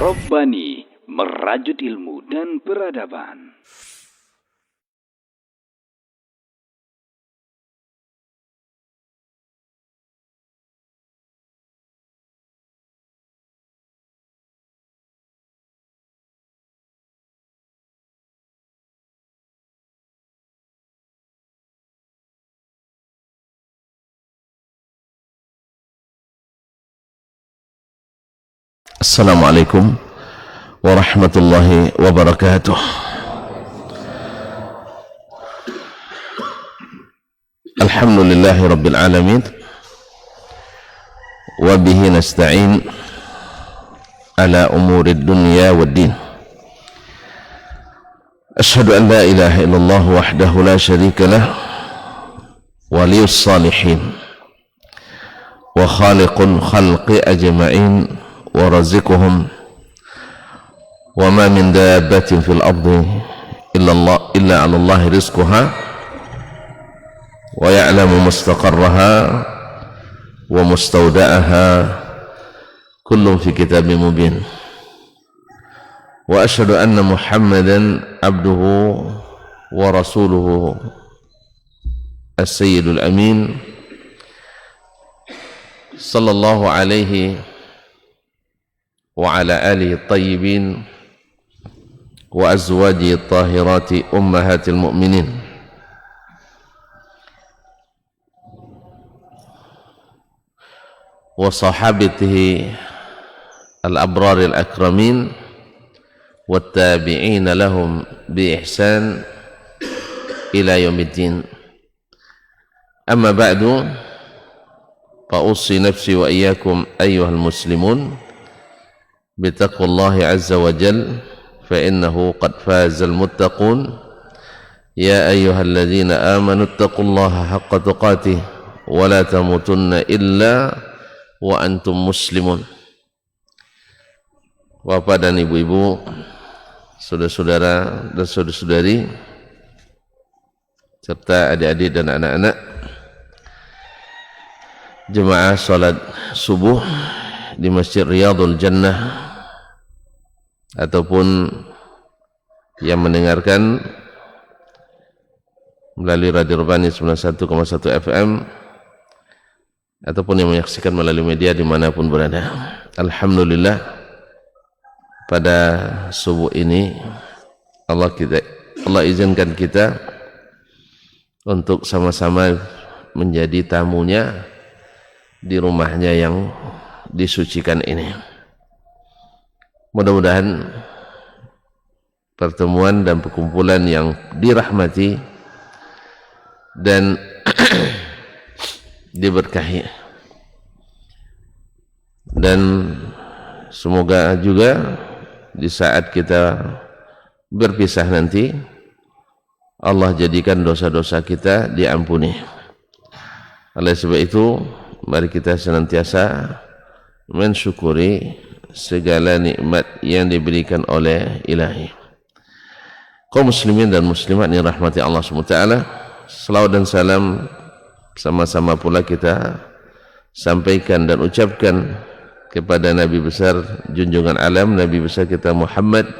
Robbani, merajut ilmu dan peradaban. Assalamualaikum warahmatullahi wabarakatuh. Alhamdulillahi rabbil alamin, wa bihi nasta'in ala umurid dunya waddin. Ashhadu an la ilaha illallah wahdahu la syarika lah, waliyus salihin wa khaliqul khalqi ajma'in wa razikuhum wa ma min dabbatin fil ardi illa 'ala Allahi rizquha wa ya'lamu mustaqarraha wa mustawda'aha kullun fi kitabim mubin. Wa asyhadu anna Muhammadan abduhu wa rasuluhu as-sayyidul amin sallallahu alaihi wa ala alihi at-tayyibin wa azwajihi at-tahirati ummahatil mu'minin wa sahabatihi al-abrar al-akramin wa tabi'ina lahum bi ihsan ila yaumiddin. Amma ba'du, fa ussi nafsi wa iyyakum ayyuhal muslimun bittaqwallahi azza wa jal fa innahu qad fazal muttaqun. Ya ayyuhalladzina amanu ittaqullaha haqqa tuqatih wa la tamutunna illa wa antum muslimun. Bapak dan ibu-ibu, saudara-saudara dan saudari-saudari serta adik-adik dan anak-anak jemaah salat subuh di Masjid Riyadhul Jannah ataupun yang mendengarkan melalui Radio Robbani 91,1 FM ataupun yang menyaksikan melalui media dimanapun berada. Alhamdulillah, pada subuh ini Allah izinkan kita untuk sama-sama menjadi tamunya di rumahnya yang disucikan ini. Mudah-mudahan pertemuan dan perkumpulan yang dirahmati dan diberkahi, dan semoga juga di saat kita berpisah nanti Allah jadikan dosa-dosa kita diampuni. Oleh sebab itu, mari kita senantiasa mensyukuri segala nikmat yang diberikan oleh Ilahi. Kaum muslimin dan muslimat yang rahmati Allah SWT, selawat dan salam sama-sama pula kita sampaikan dan ucapkan kepada Nabi besar junjungan alam, Nabi besar kita Muhammad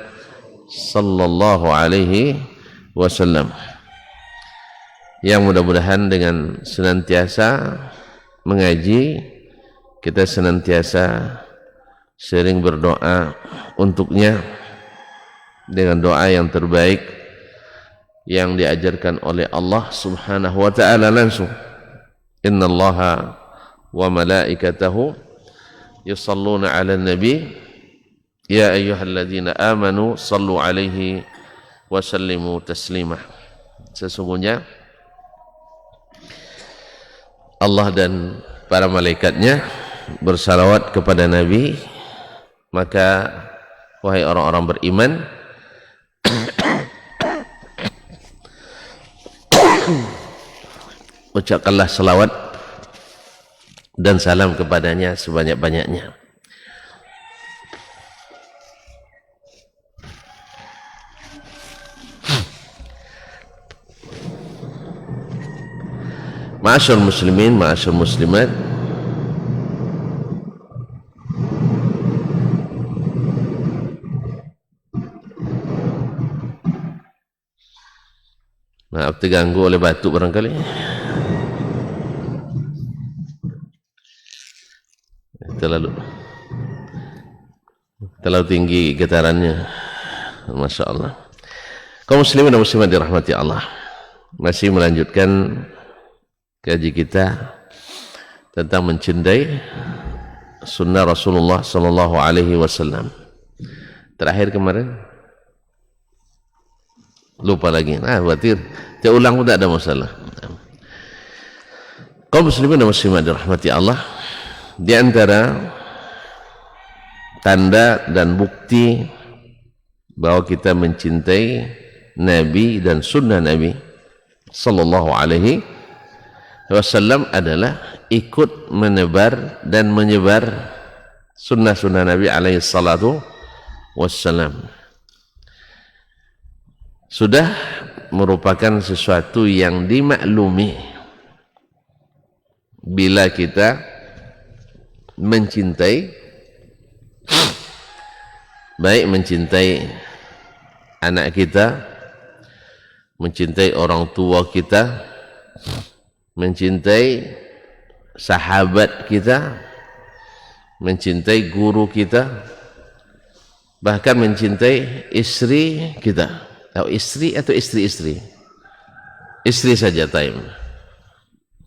sallallahu alaihi wasallam, yang mudah-mudahan dengan senantiasa mengaji kita senantiasa sering berdoa untuknya dengan doa yang terbaik yang diajarkan oleh Allah Subhanahu wa ta'ala langsung. Innallaha wa malaikatahu yusalluna 'alan nabi ya ayyuhalladzina amanu sallu 'alaihi wa sallimu taslima. Sesungguhnya Allah dan para malaikatnya bersalawat kepada Nabi, maka wahai orang-orang beriman, ucapkanlah salawat dan salam kepadanya sebanyak-banyaknya. Ma'asyar muslimin, ma'asyar muslimat, Maaf terganggu oleh batuk barangkali. Terlalu tinggi getarannya. Masya Allah. Kaum muslimin dan muslimat dirahmati Allah. Masih melanjutkan kaji kita tentang mencintai sunnah Rasulullah sallallahu alaihi wasallam. Terakhir kemarin lupa lagi. Khawatir saya ulang pun tak ada masalah. Kaum muslimin dan muslimat dirahmati Allah, di antara tanda dan bukti bahwa kita mencintai Nabi dan sunnah Nabi sallallahu alaihi wasallam adalah ikut menebar dan menyebar sunnah-sunnah Nabi alaihi salatu wassalam. Sudah merupakan sesuatu yang dimaklumi bila kita mencintai, baik mencintai anak kita, mencintai orang tua kita, mencintai sahabat kita, mencintai guru kita, bahkan mencintai istri kita. Tahu istri atau istri-istri? Istri saja time.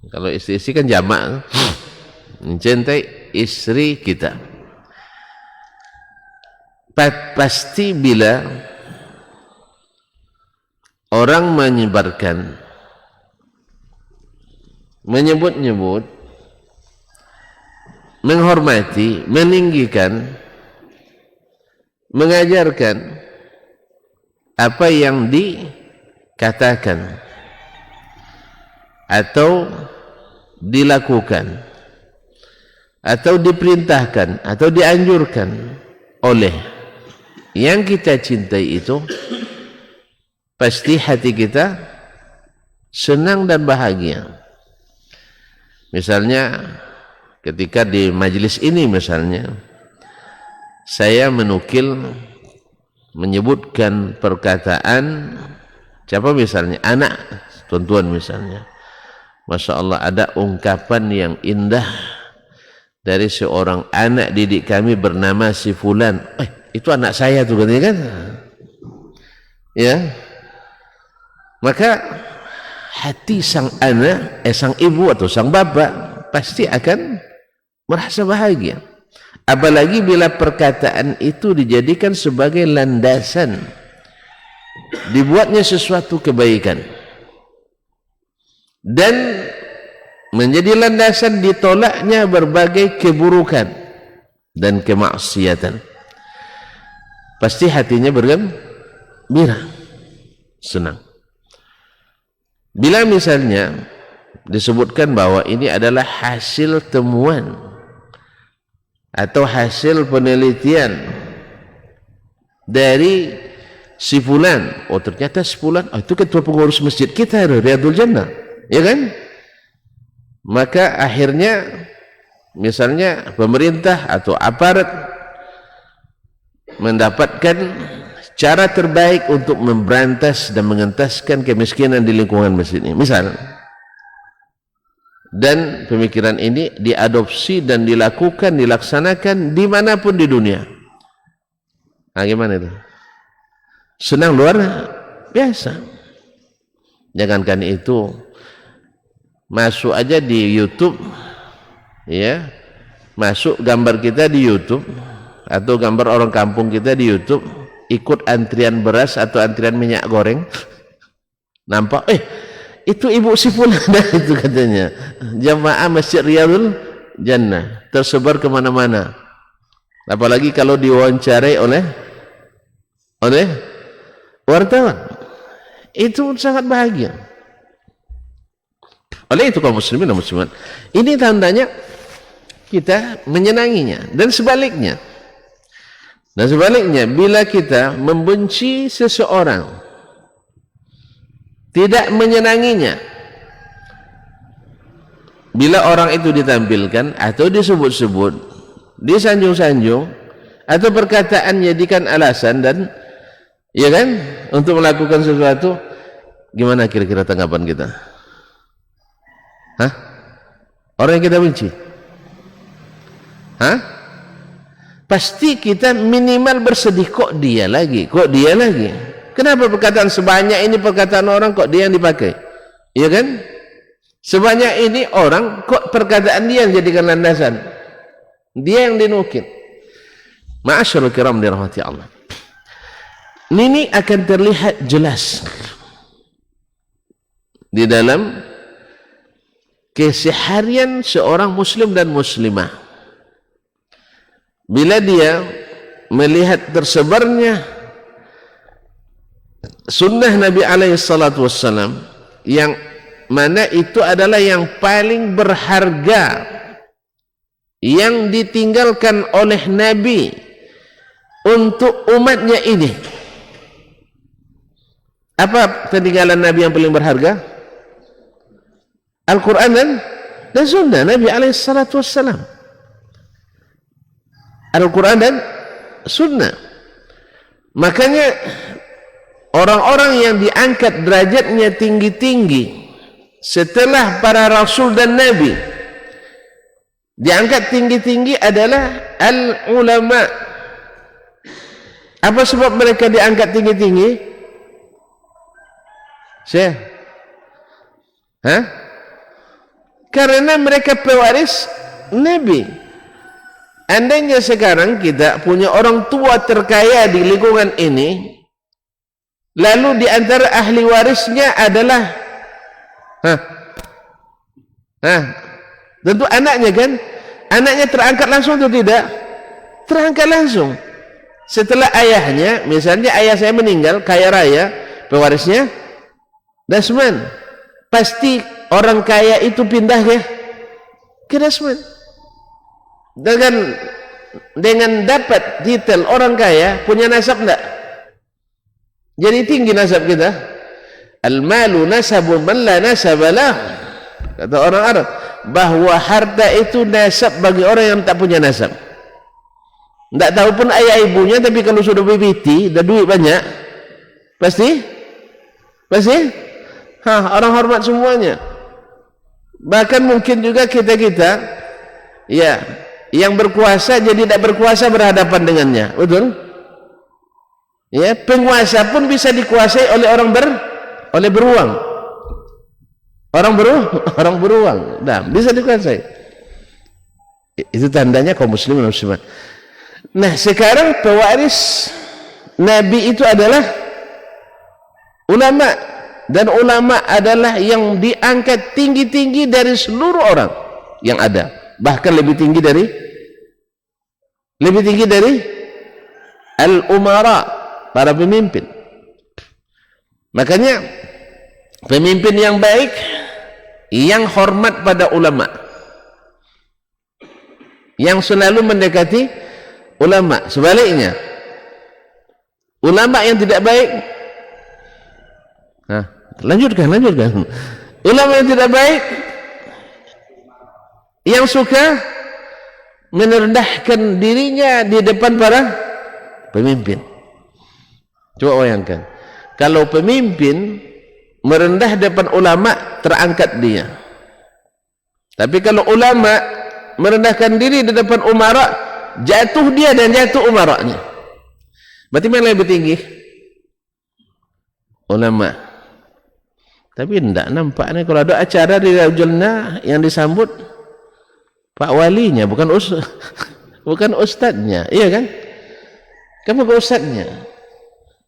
Kalau istri-istri kan jamak. Mencintai istri kita. Pasti bila orang menyebarkan, menyebut-nyebut, menghormati, meninggikan, mengajarkan apa yang dikatakan atau dilakukan atau diperintahkan atau dianjurkan oleh yang kita cintai itu, pasti hati kita senang dan bahagia. Misalnya ketika di majelis ini misalnya saya menyebutkan perkataan siapa misalnya, anak tuan-tuan misalnya, Masya Allah ada ungkapan yang indah dari seorang anak didik kami bernama si Fulan. Itu anak saya tuh katanya kan, ya. Maka hati sang anak, sang ibu atau sang bapak pasti akan merasa bahagia. Apalagi bila perkataan itu dijadikan sebagai landasan dibuatnya sesuatu kebaikan dan menjadi landasan ditolaknya berbagai keburukan dan kemaksiatan, pasti hatinya bergembira, senang. Bila misalnya disebutkan bahwa ini adalah hasil temuan atau hasil penelitian dari si Fulan, ternyata si Fulan itu ketua pengurus masjid kita Riyadul Jannah, ya kan? Maka akhirnya misalnya pemerintah atau aparat mendapatkan cara terbaik untuk memberantas dan mengentaskan kemiskinan di lingkungan masjid ini misal, dan pemikiran ini diadopsi dan dilaksanakan dimanapun di dunia. Gimana itu? Senang luar biasa. Jangankan itu, masuk aja di YouTube, ya, masuk gambar kita di YouTube atau gambar orang kampung kita di YouTube, ikut antrian beras atau antrian minyak goreng, nampak, itu ibu si Fulan itu katanya, jamaah Masjid Riyadul Jannah, tersebar kemana-mana. Apalagi kalau diwawancarai oleh wartawan, itu sangat bahagia. Oleh itu kaum muslimin dan muslimat, ini tandanya kita menyenanginya. Dan sebaliknya, bila kita membenci seseorang, tidak menyenanginya, bila orang itu ditampilkan atau disebut-sebut, disanjung-sanjung, atau perkataan jadikan alasan dan, ya kan, untuk melakukan sesuatu, Gimana kira-kira tanggapan kita? Hah? Orang yang kita benci? Hah? Pasti kita minimal bersedih, kok dia lagi? Kenapa perkataan sebanyak ini perkataan orang kok dia yang dipakai? Iya kan? Sebanyak ini orang kok perkataan dia yang jadikan landasan? Dia yang dinukil. Ma'asyarul kiram dirahmati Allah. Ini akan terlihat jelas di dalam keseharian seorang muslim dan muslimah. Bila dia melihat tersebarnya sunnah Nabi alaihi salatu wassalam, yang mana itu adalah yang paling berharga yang ditinggalkan oleh Nabi untuk umatnya ini. Apa peninggalan Nabi yang paling berharga? Al-Quran dan sunnah Nabi alaihi salatu wassalam. Al-Quran dan sunnah. Makanya orang-orang yang diangkat derajatnya tinggi-tinggi setelah para rasul dan nabi, diangkat tinggi-tinggi adalah al-ulama. Apa sebab mereka diangkat tinggi-tinggi? Syekh? Hah? Karena mereka pewaris Nabi. Andainya sekarang kita punya orang tua terkaya di lingkungan ini, lalu di antara ahli warisnya adalah tentu anaknya kan? Anaknya terangkat langsung atau tidak? Terangkat langsung. Setelah ayahnya, misalnya ayah saya meninggal, kaya raya, pewarisnya Dasman. Pasti orang kaya itu pindah ke Dasman. Dengan dapat titel orang kaya, punya nasab enggak? Jadi tinggi nasab kita. Al-malu nasabu man la nasabalah. Kata orang Arab, bahwa harta itu nasab bagi orang yang tak punya nasab. Enggak tahu pun ayah ibunya, tapi kalau sudah bibiti dan duit banyak, pasti orang hormat semuanya. Bahkan mungkin juga kita ya, yang berkuasa jadi tidak berkuasa berhadapan dengannya, betul? Ya, penguasa pun bisa dikuasai oleh orang beruang. Orang beruang, nah, bisa dikuasai. Itu tandanya kaum muslimin dan muslimat. Nah, sekarang pewaris Nabi itu adalah ulama, dan ulama adalah yang diangkat tinggi-tinggi dari seluruh orang yang ada, bahkan lebih tinggi dari al-umara, para pemimpin. Makanya pemimpin yang baik yang hormat pada ulama, yang selalu mendekati ulama. Sebaliknya, ulama yang tidak baik, lanjutkan. Ulama yang tidak baik, yang suka merendahkan dirinya di depan para pemimpin. Coba bayangkan, kalau pemimpin merendah depan ulama, terangkat dia. Tapi kalau ulama merendahkan diri di depan umara, jatuh dia dan jatuh umaranya. Berarti mana lebih tinggi? Ulama. Tapi tidak nampaknya kalau ada acara di Raujulna yang disambut Pak Walinya, bukan ustadznya, iya kan? Kamu ke ustadznya.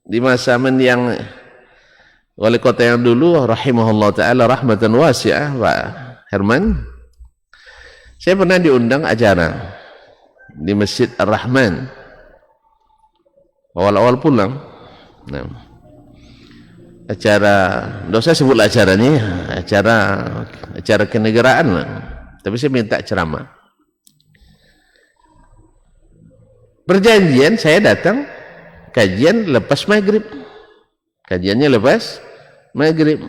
Di masa yang wali kota yang dulu, rahimahullah ta'ala rahmatan wasi'ah, Pak Herman, saya pernah diundang acara di Masjid Ar-Rahman awal-awal pulang. Nah, acara, tidak usah sebut acaranya, acara kenegaraan lah. Tapi saya minta ceramah. Perjanjian saya datang kajian lepas maghrib. Kajiannya lepas maghrib.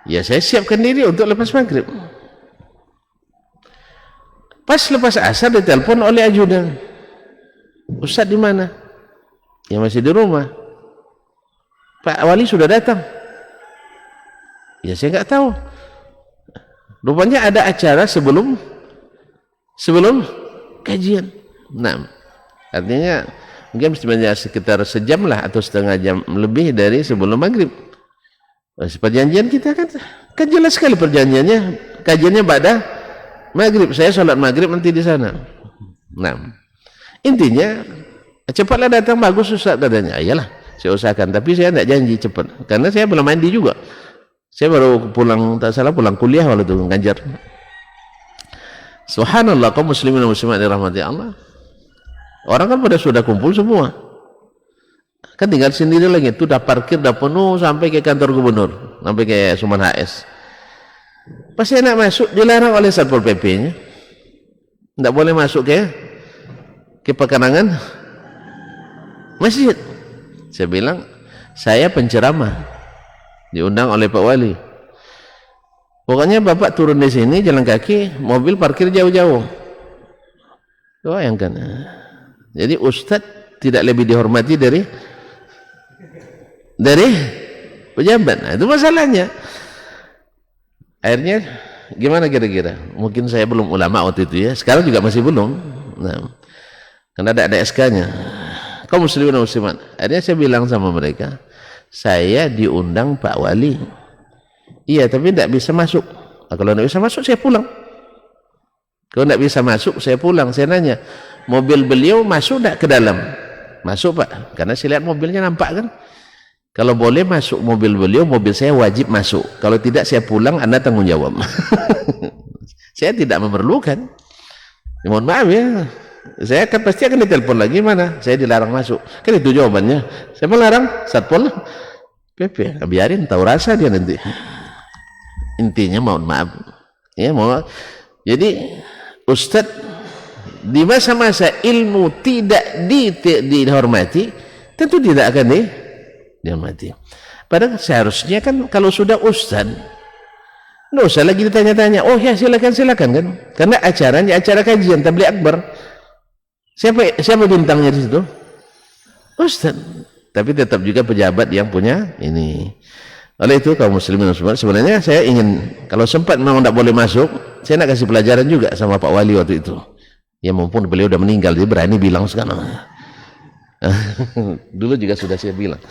Ya, saya siapkan diri untuk lepas maghrib. Pas lepas asar ditelepon oleh ajudan. Ustaz di mana? Ya, masih di rumah. Pak Wali sudah datang. Ya saya nggak tahu. Rupanya ada acara sebelum kajian. Nah, artinya mungkin sekitar sejam lah atau setengah jam lebih dari sebelum maghrib. Perjanjian kita kan jelas sekali perjanjiannya. Kajiannya pada maghrib. Saya sholat maghrib nanti di sana. Nah, intinya cepatlah datang, bagus Ustaz katanya. Iyalah, saya usahakan. Tapi saya tidak janji cepat, karena saya belum mandi juga. Saya baru pulang, tak salah pulang kuliah waktu itu ngajar. Subhanallah, kaum muslimin dan muslimat dirahmati Allah. Orang kan pada sudah kumpul semua. Kan tinggal sendiri lagi. Itu dah parkir, dah penuh sampai ke kantor gubernur, sampai ke Suman HS. Pas saya nak masuk, dilarang oleh Satpol PP-nya. Tidak boleh masuk ke pekarangan masjid. Saya bilang, saya penceramah, diundang oleh Pak Wali. Pokoknya Bapak turun di sini, jalan kaki, mobil parkir jauh-jauh. Bayangkan. Jadi Ustadz tidak lebih dihormati dari pejabat. Nah, itu masalahnya. Akhirnya gimana kira-kira? Mungkin saya belum ulama waktu itu ya. Sekarang juga masih belum. Nah, karena ada SK-nya. Kaum muslimin dan muslimat. Akhirnya saya bilang sama mereka, saya diundang Pak Wali. Iya, tapi tidak bisa masuk. Nah, kalau tidak bisa masuk, saya pulang. Kalau tidak bisa masuk, saya pulang. Saya nanya, mobil beliau masuk tidak ke dalam? Masuk Pak, karena saya lihat mobilnya nampak kan. Kalau boleh masuk mobil beliau, mobil saya wajib masuk. Kalau tidak, saya pulang, Anda tanggung jawab. Saya tidak memerlukan. Ya, mohon maaf ya. Saya akan pasti akan ditelepon lagi, mana? Saya dilarang masuk. Kan itu jawabannya. Saya melarang, Satpol PP. Biarin, tahu rasa dia nanti. Intinya mohon maaf. Ya, mohon maaf. Jadi, Ustadz, di masa-masa ilmu tidak dihormati, tentu tidak akan dihormati. Padahal seharusnya kan kalau sudah Ustadz, nggak usah lagi ditanya-tanya. Oh ya, silakan kan. Karena acaranya acara kajian tabligh akbar. Siapa bintangnya di situ? Ustadz. Tapi tetap juga pejabat yang punya ini. Oleh itu kaum muslimin dan muslimat, sebenarnya saya ingin, kalau sempat memang tidak boleh masuk, saya nak kasih pelajaran juga sama Pak Wali waktu itu. Ya mumpun beliau sudah meninggal, dia berani bilang sekarang. Dulu juga sudah saya bilang.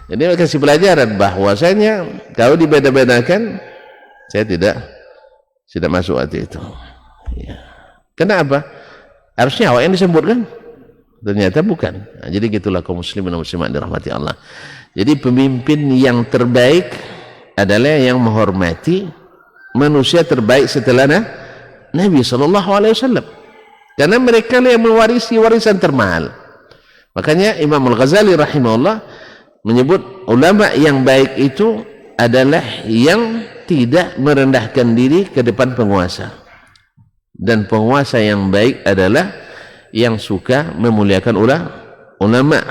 Jadi kasih pelajaran bahwasanya kalau dibeda-bedakan, saya tidak masuk waktu itu. Ya. Kenapa? Harusnya awak yang disebutkan, ternyata bukan. Nah, jadi gitulah kaum muslimin dan muslimat dirahmati Allah. Jadi pemimpin yang terbaik adalah yang menghormati manusia terbaik setelah Nabi SAW. Karena mereka yang mewarisi warisan termahal. Makanya Imam Al-Ghazali rahimahullah menyebut ulama yang baik itu adalah yang tidak merendahkan diri ke depan penguasa. Dan penguasa yang baik adalah yang suka memuliakan ulama.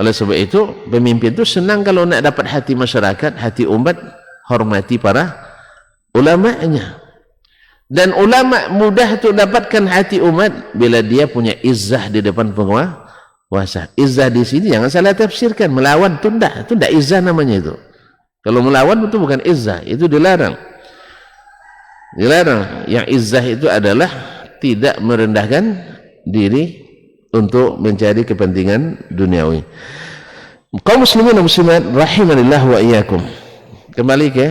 Oleh sebab itu, pemimpin itu senang kalau nak dapat hati masyarakat, hati umat, hormati para ulamanya. Dan ulama mudah untuk dapatkan hati umat bila dia punya izzah di depan penguasa. Izzah di sini jangan salah tafsirkan, melawan itu tidak izzah namanya itu. Kalau melawan itu bukan izzah, itu dilarang. Dilarang. Yang izzah itu adalah tidak merendahkan diri untuk mencari kepentingan duniawi. Kaum muslimin dan muslimat rahimanillah wa iyyakum. Kembali ke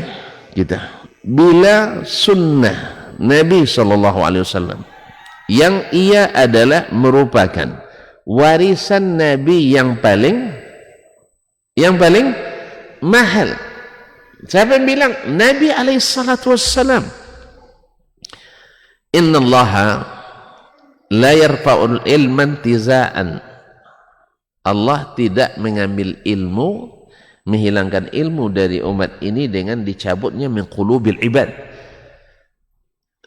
kita. Bila sunnah Nabi SAW yang ia adalah merupakan warisan Nabi yang paling mahal. Siapa yang bilang? Nabi SAW. Inna Allaha la yarfa'ul ilman tizaan. Allah tidak mengambil ilmu, menghilangkan ilmu dari umat ini dengan dicabutnya min qulubil ibad.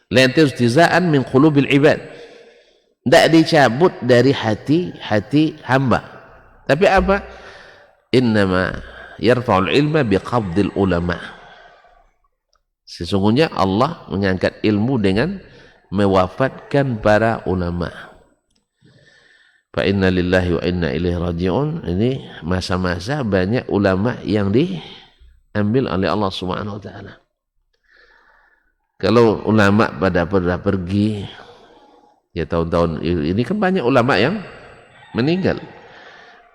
La tizaan min qulubil ibad. Tidak dicabut dari hati hamba. Tapi apa? Innama yarfa'ul ilma biqabdil ulama. Sesungguhnya Allah mengangkat ilmu dengan mewafatkan para ulama. Fa inna lillahi wa inna ilaihi raji'un. Ini masa-masa banyak ulama yang diambil oleh Allah Subhanahu wa taala. Kalau ulama pada pergi, ya tahun-tahun ini kan banyak ulama yang meninggal.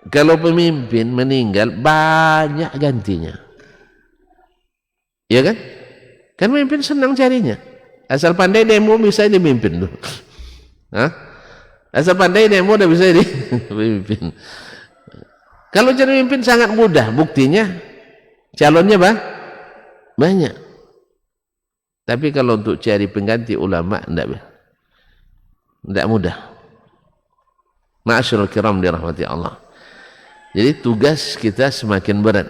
Kalau pemimpin meninggal, banyak gantinya. Ya kan? Kan pemimpin senang carinya. Asal pandai demo bisa dipimpin tuh. Hah? Asal pandai demo udah bisa dipimpin. Kalau jadi pemimpin sangat mudah, buktinya calonnya banyak. Tapi kalau untuk cari pengganti ulama tidak mudah. Ma'asyiral kiram dirahmati Allah. Jadi tugas kita semakin berat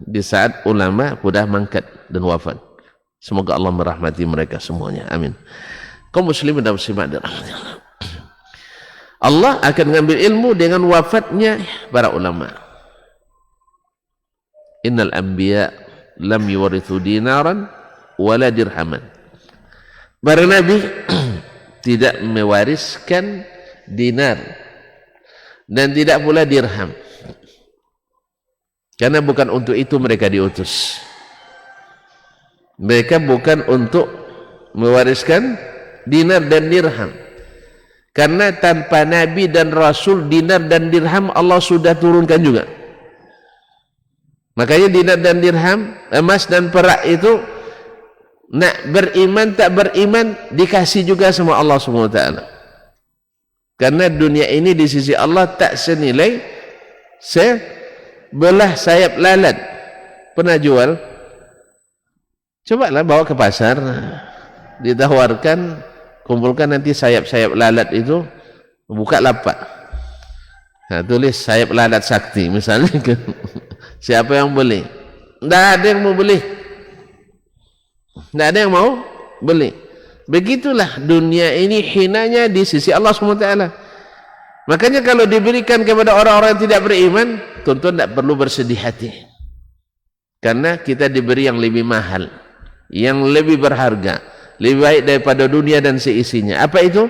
di saat ulama sudah mangkat dan wafat. Semoga Allah merahmati mereka semuanya. Amin. Kaum muslimin dan muslimat dirahmati Allah. Allah akan mengambil ilmu dengan wafatnya para ulama. Innal anbiya lam yuwarithu dinaran wala dirhaman. Para nabi tidak mewariskan dinar dan tidak pula dirham, karena bukan untuk itu mereka diutus. Mereka bukan untuk mewariskan dinar dan dirham, karena tanpa nabi dan rasul dinar dan dirham Allah sudah turunkan juga. Makanya dinar dan dirham, emas dan perak itu nak beriman tak beriman dikasih juga sama Allah Subhanahu wa taala. Karena dunia ini di sisi Allah tak senilai sebelah sayap lalat. Pernah jual? Cobalah bawa ke pasar, ditawarkan, kumpulkan nanti sayap-sayap lalat itu, buka lapak. Nah, tulis sayap lalat sakti misalnya. Siapa yang beli? Tidak ada yang mau beli. Tidak ada yang mau beli. Begitulah dunia ini hinanya di sisi Allah SWT. Makanya kalau diberikan kepada orang-orang yang tidak beriman, tuan-tuan tidak perlu bersedih hati. Karena kita diberi yang lebih mahal, yang lebih berharga, lebih baik daripada dunia dan seisinya. Apa itu?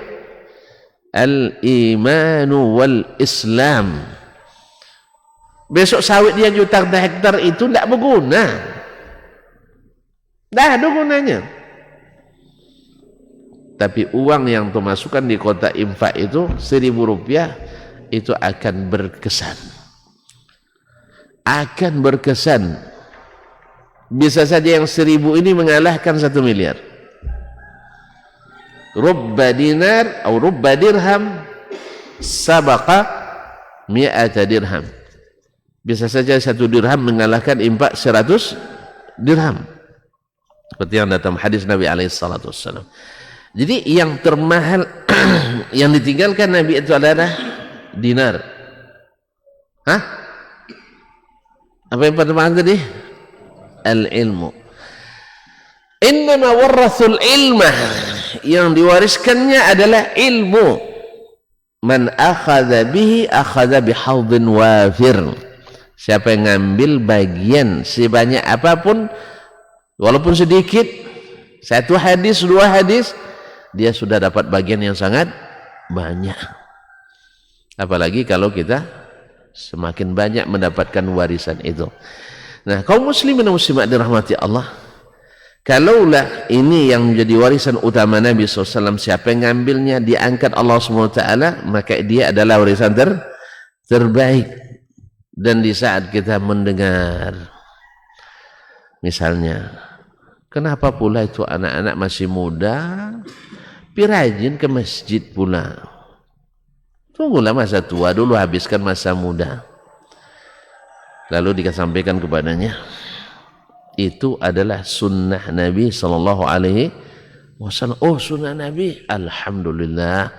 Al-imanu wal-islam. Besok sawit dia juta hektar itu tidak berguna. Tidak ada gunanya. Tapi uang yang termasukkan di kotak infak itu 1.000 rupiah itu akan berkesan. Akan berkesan. Bisa saja yang 1.000 ini mengalahkan 1 miliar. Rubba dinar atau rubba dirham sabaqa mi'ata dirham. Bisa saja 1 dirham mengalahkan infak 100 dirham. Seperti yang datang hadis Nabi SAW. Jadi yang termahal yang ditinggalkan Nabi itu adalah dinar. Hah? Apa yang pertama tadi? Al-ilmu. Innama warathul ilmah. Yang diwariskannya adalah ilmu. Man akhadha bihi akhadha bihawdin wafir. Siapa yang ngambil bagian sebanyak apapun, walaupun sedikit, 1 hadis, 2 hadis, dia sudah dapat bagian yang sangat banyak. Apalagi kalau kita semakin banyak mendapatkan warisan itu. Nah, kaum muslimin dan muslimat dirahmati Allah, kalaulah ini yang menjadi warisan utama Nabi SAW, siapa yang ngambilnya diangkat Allah SWT, maka dia adalah warisan terbaik. Dan di saat kita mendengar, misalnya, kenapa pula itu anak-anak masih muda pirajin ke masjid pula? Tunggulah masa tua dulu, habiskan masa muda. Lalu dikasampaikan kepadanya, itu adalah sunnah Nabi SAW. Oh, sunnah Nabi, alhamdulillah.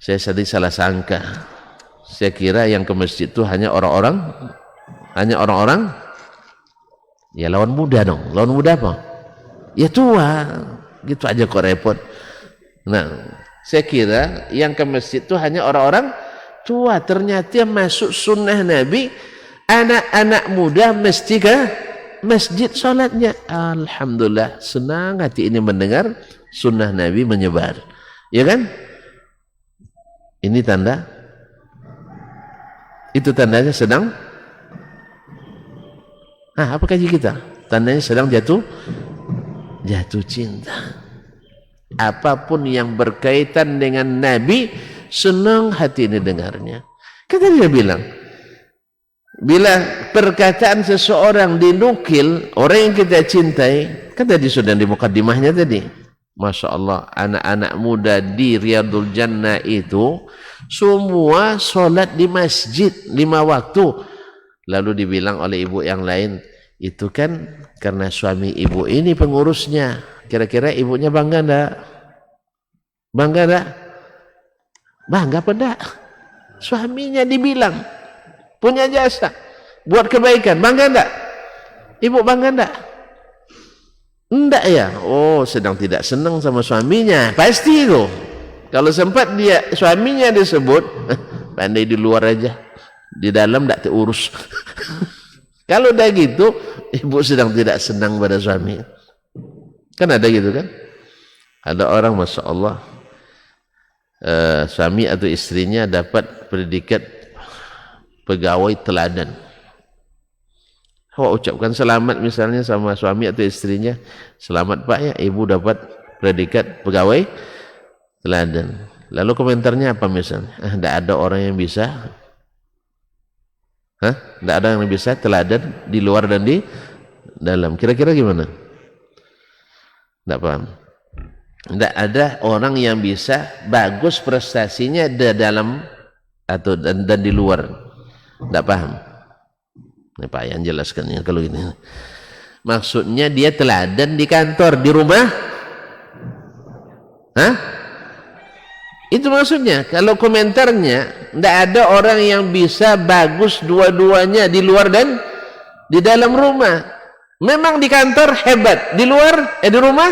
Saya tadi salah sangka. Saya kira yang ke masjid itu hanya orang-orang ya lawan muda dong. Lawan muda apa? Ya tua. Gitu aja kok repot. Nah, saya kira yang ke masjid itu hanya orang-orang tua. Ternyata masuk sunnah Nabi, anak-anak muda mesti ke masjid sholatnya. Alhamdulillah, senang hati ini mendengar sunnah Nabi menyebar. Ya kan? Ini tanda Itu tandanya sedang apa kaji kita? Tandanya sedang jatuh cinta. Apapun yang berkaitan dengan Nabi, senang hati ini dengarnya. Kata dia bilang, bila perkataan seseorang dinukil, orang yang kita cintai, kata dia sudah di mukaddimahnya tadi, Masya Allah, anak-anak muda di Riyadul Jannah itu semua sholat di masjid 5 waktu. Lalu dibilang oleh ibu yang lain, itu kan karena suami ibu ini pengurusnya. Kira-kira ibunya bangga enggak? Bangga enggak? Bangga apa enggak? Suaminya dibilang punya jasa, buat kebaikan, bangga enggak? Ibu bangga enggak? Enggak ya? Oh, sedang tidak senang sama suaminya. Pasti itu. Kalau sempat dia suaminya disebut, pandai di luar aja. Di dalam enggak terurus. Kalau udah gitu, ibu sedang tidak senang pada suami. Kan ada gitu kan? Ada orang, Masya Allah, suami atau istrinya dapat predikat pegawai teladan. Ucapkan selamat misalnya sama suami atau istrinya, selamat Pak ya, ibu dapat predikat pegawai teladan. Lalu komentarnya apa misalnya? Tidak ada orang yang bisa, tidak ada yang bisa teladan di luar dan di dalam. Kira-kira gimana? Tidak paham. Tidak ada orang yang bisa bagus prestasinya di dalam atau dan di luar. Tidak paham. Ini Pak yang jelaskan ya kalau ini. Maksudnya dia teladan di kantor, di rumah. Itu maksudnya. Kalau komentarnya, tidak ada orang yang bisa bagus dua-duanya di luar dan di dalam rumah. Memang di kantor hebat, di luar, di rumah.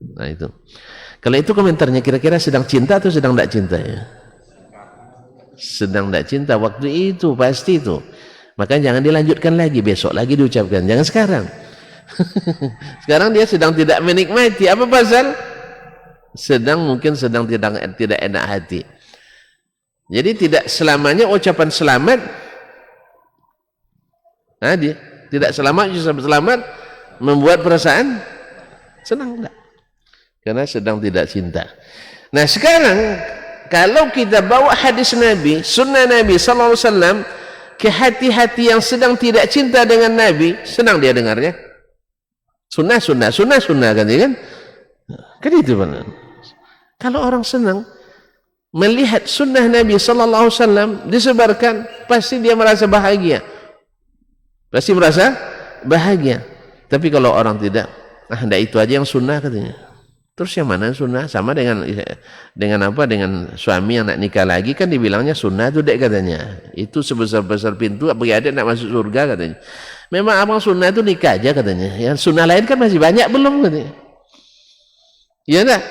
Nah itu. Kalau itu komentarnya kira-kira sedang cinta atau sedang tidak cinta ya? Sedang tidak cinta waktu itu, pasti itu. Makanya jangan dilanjutkan lagi, besok lagi diucapkan. Jangan sekarang. Sekarang dia sedang tidak menikmati. Apa pasal? Mungkin sedang tidak enak hati. Jadi tidak selamanya ucapan selamat. Dia tidak selamat membuat perasaan senang enggak? Karena sedang tidak cinta. Nah sekarang kalau kita bawa hadis Nabi, sunnah Nabi sallallahu alaihi wasallam ke hati-hati yang sedang tidak cinta dengan Nabi, senang dia dengarnya. Sunnah kan dia kan? Kan itu benar. Kalau orang senang melihat sunnah Nabi sallallahu alaihi wasallam disebarkan, pasti dia merasa bahagia. Pasti merasa bahagia. Tapi kalau orang tidak, enggak itu aja yang sunnah katanya. Terus yang mana sunnah? Sama dengan apa? Dengan suami yang nak nikah lagi kan dibilangnya sunnah itu dek katanya. Itu sebesar-besar pintu bagi adik nak masuk surga katanya. Memang abang sunnah itu nikah aja katanya. Yang sunnah lain kan masih banyak belum katanya. Iya enggak?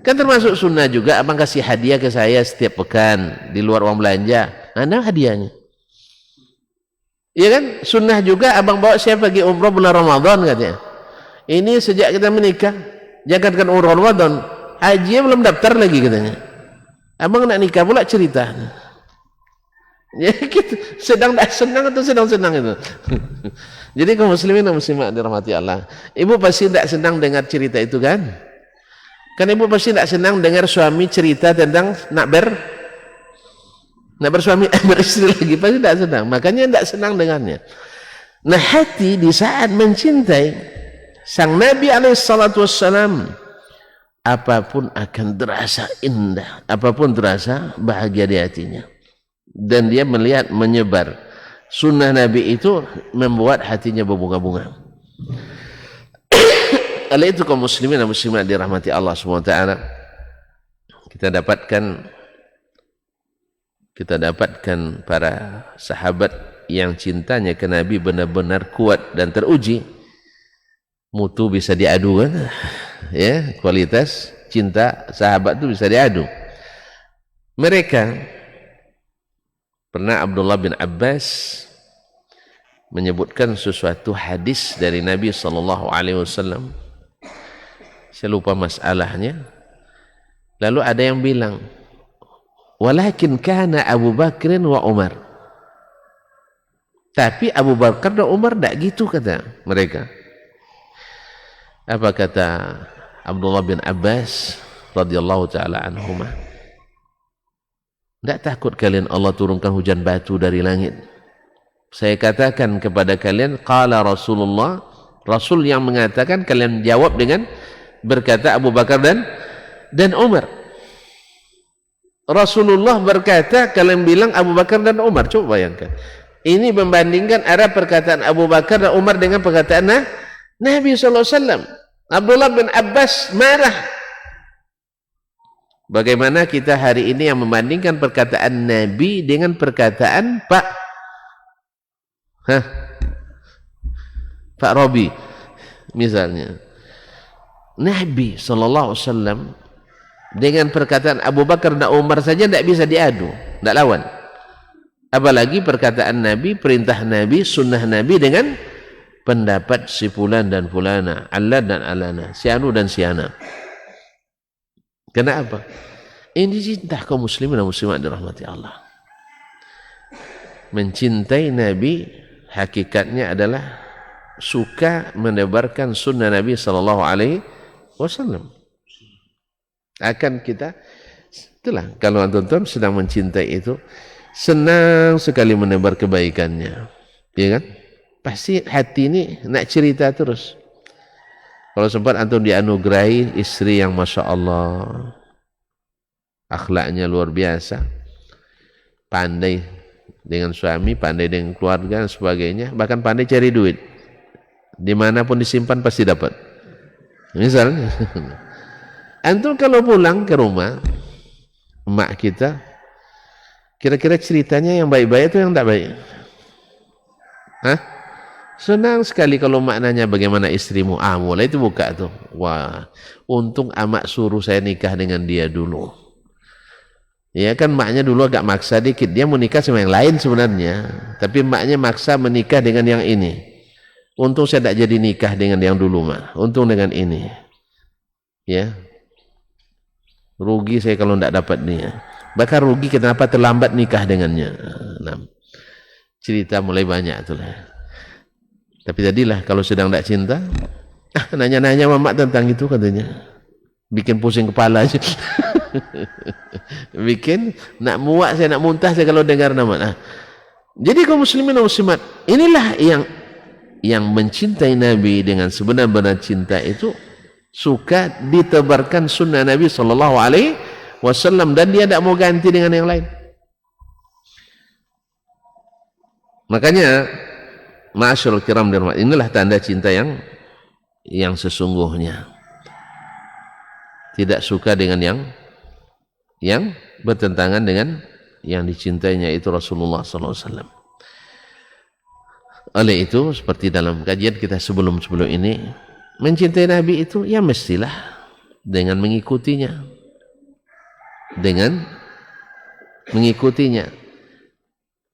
Kan termasuk sunnah juga abang kasih hadiah ke saya setiap pekan di luar uang belanja. Mana hadiahnya? Iya kan? Sunnah juga abang bawa saya pergi umroh bulan Ramadan katanya. Ini sejak kita menikah, jangankan umroh Ramadan, haji belum daftar lagi katanya. Abang nak nikah pula cerita. Ya gitu, sedang tak senang atau sedang senang itu. Jadi kaum muslimin dan muslimat dirahmati Allah, ibu pasti tak senang dengar cerita itu kan? Kan ibu pasti tak senang dengar suami cerita tentang nak bersuami beristri lagi, pasti tak senang. Makanya tak senang dengannya. Nah hati di saat mencintai sang Nabi alaihissalam, apapun akan terasa indah, apapun terasa bahagia di hatinya. Dan dia melihat menyebar sunnah Nabi itu membuat hatinya berbunga-bunga. Oleh itu kaum muslimin dan muslimat dirahmati Allah SWT, kita dapatkan para sahabat yang cintanya ke Nabi benar-benar kuat dan teruji. Mutu bisa diadu kan? Ya, kualitas cinta sahabat itu bisa diadu. Mereka pernah Abdullah bin Abbas menyebutkan sesuatu hadis dari Nabi SAW. Saya lupa masalahnya. Lalu ada yang bilang, walakin kana Abu Bakrin wa Umar. Tapi Abu Bakar dan Umar tidak gitu kata mereka. Apa kata Abdullah bin Abbas radhiyallahu taala anhuma? Tidak takut kalian Allah turunkan hujan batu dari langit? Saya katakan kepada kalian, qala Rasulullah, Rasul yang mengatakan, kalian jawab dengan berkata Abu Bakar dan Umar. Rasulullah berkata, kalian bilang Abu Bakar dan Umar. Coba bayangkan. Ini membandingkan arah perkataan Abu Bakar dan Umar dengan perkataan Nabi SAW. Abdullah bin Abbas marah. Bagaimana kita hari ini yang membandingkan perkataan Nabi dengan perkataan Pak Robi misalnya. Nabi SAW dengan perkataan Abu Bakar dan Umar saja tidak bisa diadu, tidak lawan. Apalagi perkataan Nabi, perintah Nabi, sunnah Nabi dengan pendapat si fulan dan fulana, Allah dan alana, si anu dan si ana. Kenapa? Ini cinta kaum muslimin dan muslimat dirahmati Allah. Mencintai Nabi hakikatnya adalah suka menebarkan sunnah Nabi sallallahu alaihi wasallam. Akan kita itulah kalau antum sedang mencintai itu senang sekali menebar kebaikannya, ya kan? Pasti hati ini nak cerita terus. Kalau sempat antum dianugerahi istri yang masya Allah, akhlaknya luar biasa, pandai dengan suami, pandai dengan keluarga dan sebagainya, bahkan pandai cari duit, dimanapun disimpan pasti dapat. Misalnya, antum kalau pulang ke rumah emak kita, kira-kira ceritanya yang baik-baik itu yang tak baik? Senang sekali kalau mak nanya bagaimana istrimu. Mulai itu buka tuh. Wah, untung amak suruh saya nikah dengan dia dulu. Ya kan maknya dulu agak maksa dikit. Dia mau nikah sama yang lain sebenarnya. Tapi maknya maksa menikah dengan yang ini. Untung saya tak jadi nikah dengan yang dulu mak. Untung dengan ini. Ya. Rugi saya kalau tak dapat dia. Bahkan rugi kenapa terlambat nikah dengannya. Nah, cerita mulai banyak itulah. Tapi jadilah kalau sedang tak cinta, nanya-nanya mamak tentang itu katanya. Bikin pusing kepala aja. Bikin nak muak saya, nak muntah saya kalau dengar nama. Jadi kaum muslimin dan muslimat, inilah yang mencintai Nabi dengan sebenar-benar cinta itu suka ditebarkan sunnah Nabi sallallahu alaihi wasallam dan dia tidak mau ganti dengan yang lain. Makanya ma'asyiral kiram dan inilah tanda cinta yang sesungguhnya. Tidak suka dengan yang bertentangan dengan yang dicintainya itu Rasulullah sallallahu alaihi wasallam. Oleh itu seperti dalam kajian kita sebelum ini, mencintai Nabi itu ya mestilah dengan mengikutinya. Dengan mengikutinya.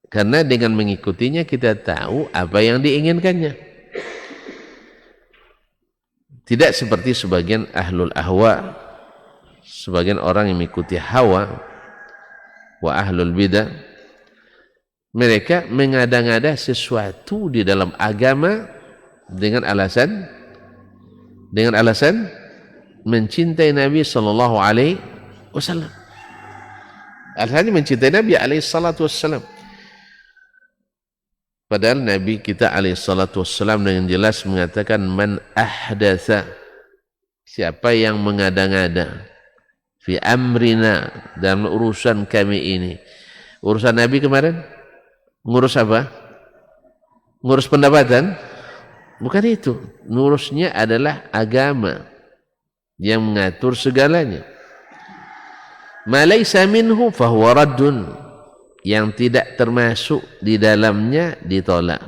Karena dengan mengikutinya kita tahu apa yang diinginkannya. Tidak seperti sebagian ahlul ahwa, sebagian orang yang mengikuti hawa wa ahlul bidah. Mereka mengada-ngada sesuatu di dalam agama dengan alasan mencintai Nabi sallallahu alaihi wasallam. Alasannya mencintai Nabi alaihi salatu wassalam. Padahal Nabi kita alaihi salatu wassalam dengan jelas mengatakan man ahdatsa, siapa yang mengada-ngada fi amrina, dalam urusan kami ini. Urusan Nabi kemarin ngurus apa? Ngurus pendapatan? Bukan itu. Ngurusnya adalah agama yang mengatur segalanya. Ma laysa minhu fahuwa raddun, yang tidak termasuk di dalamnya ditolak.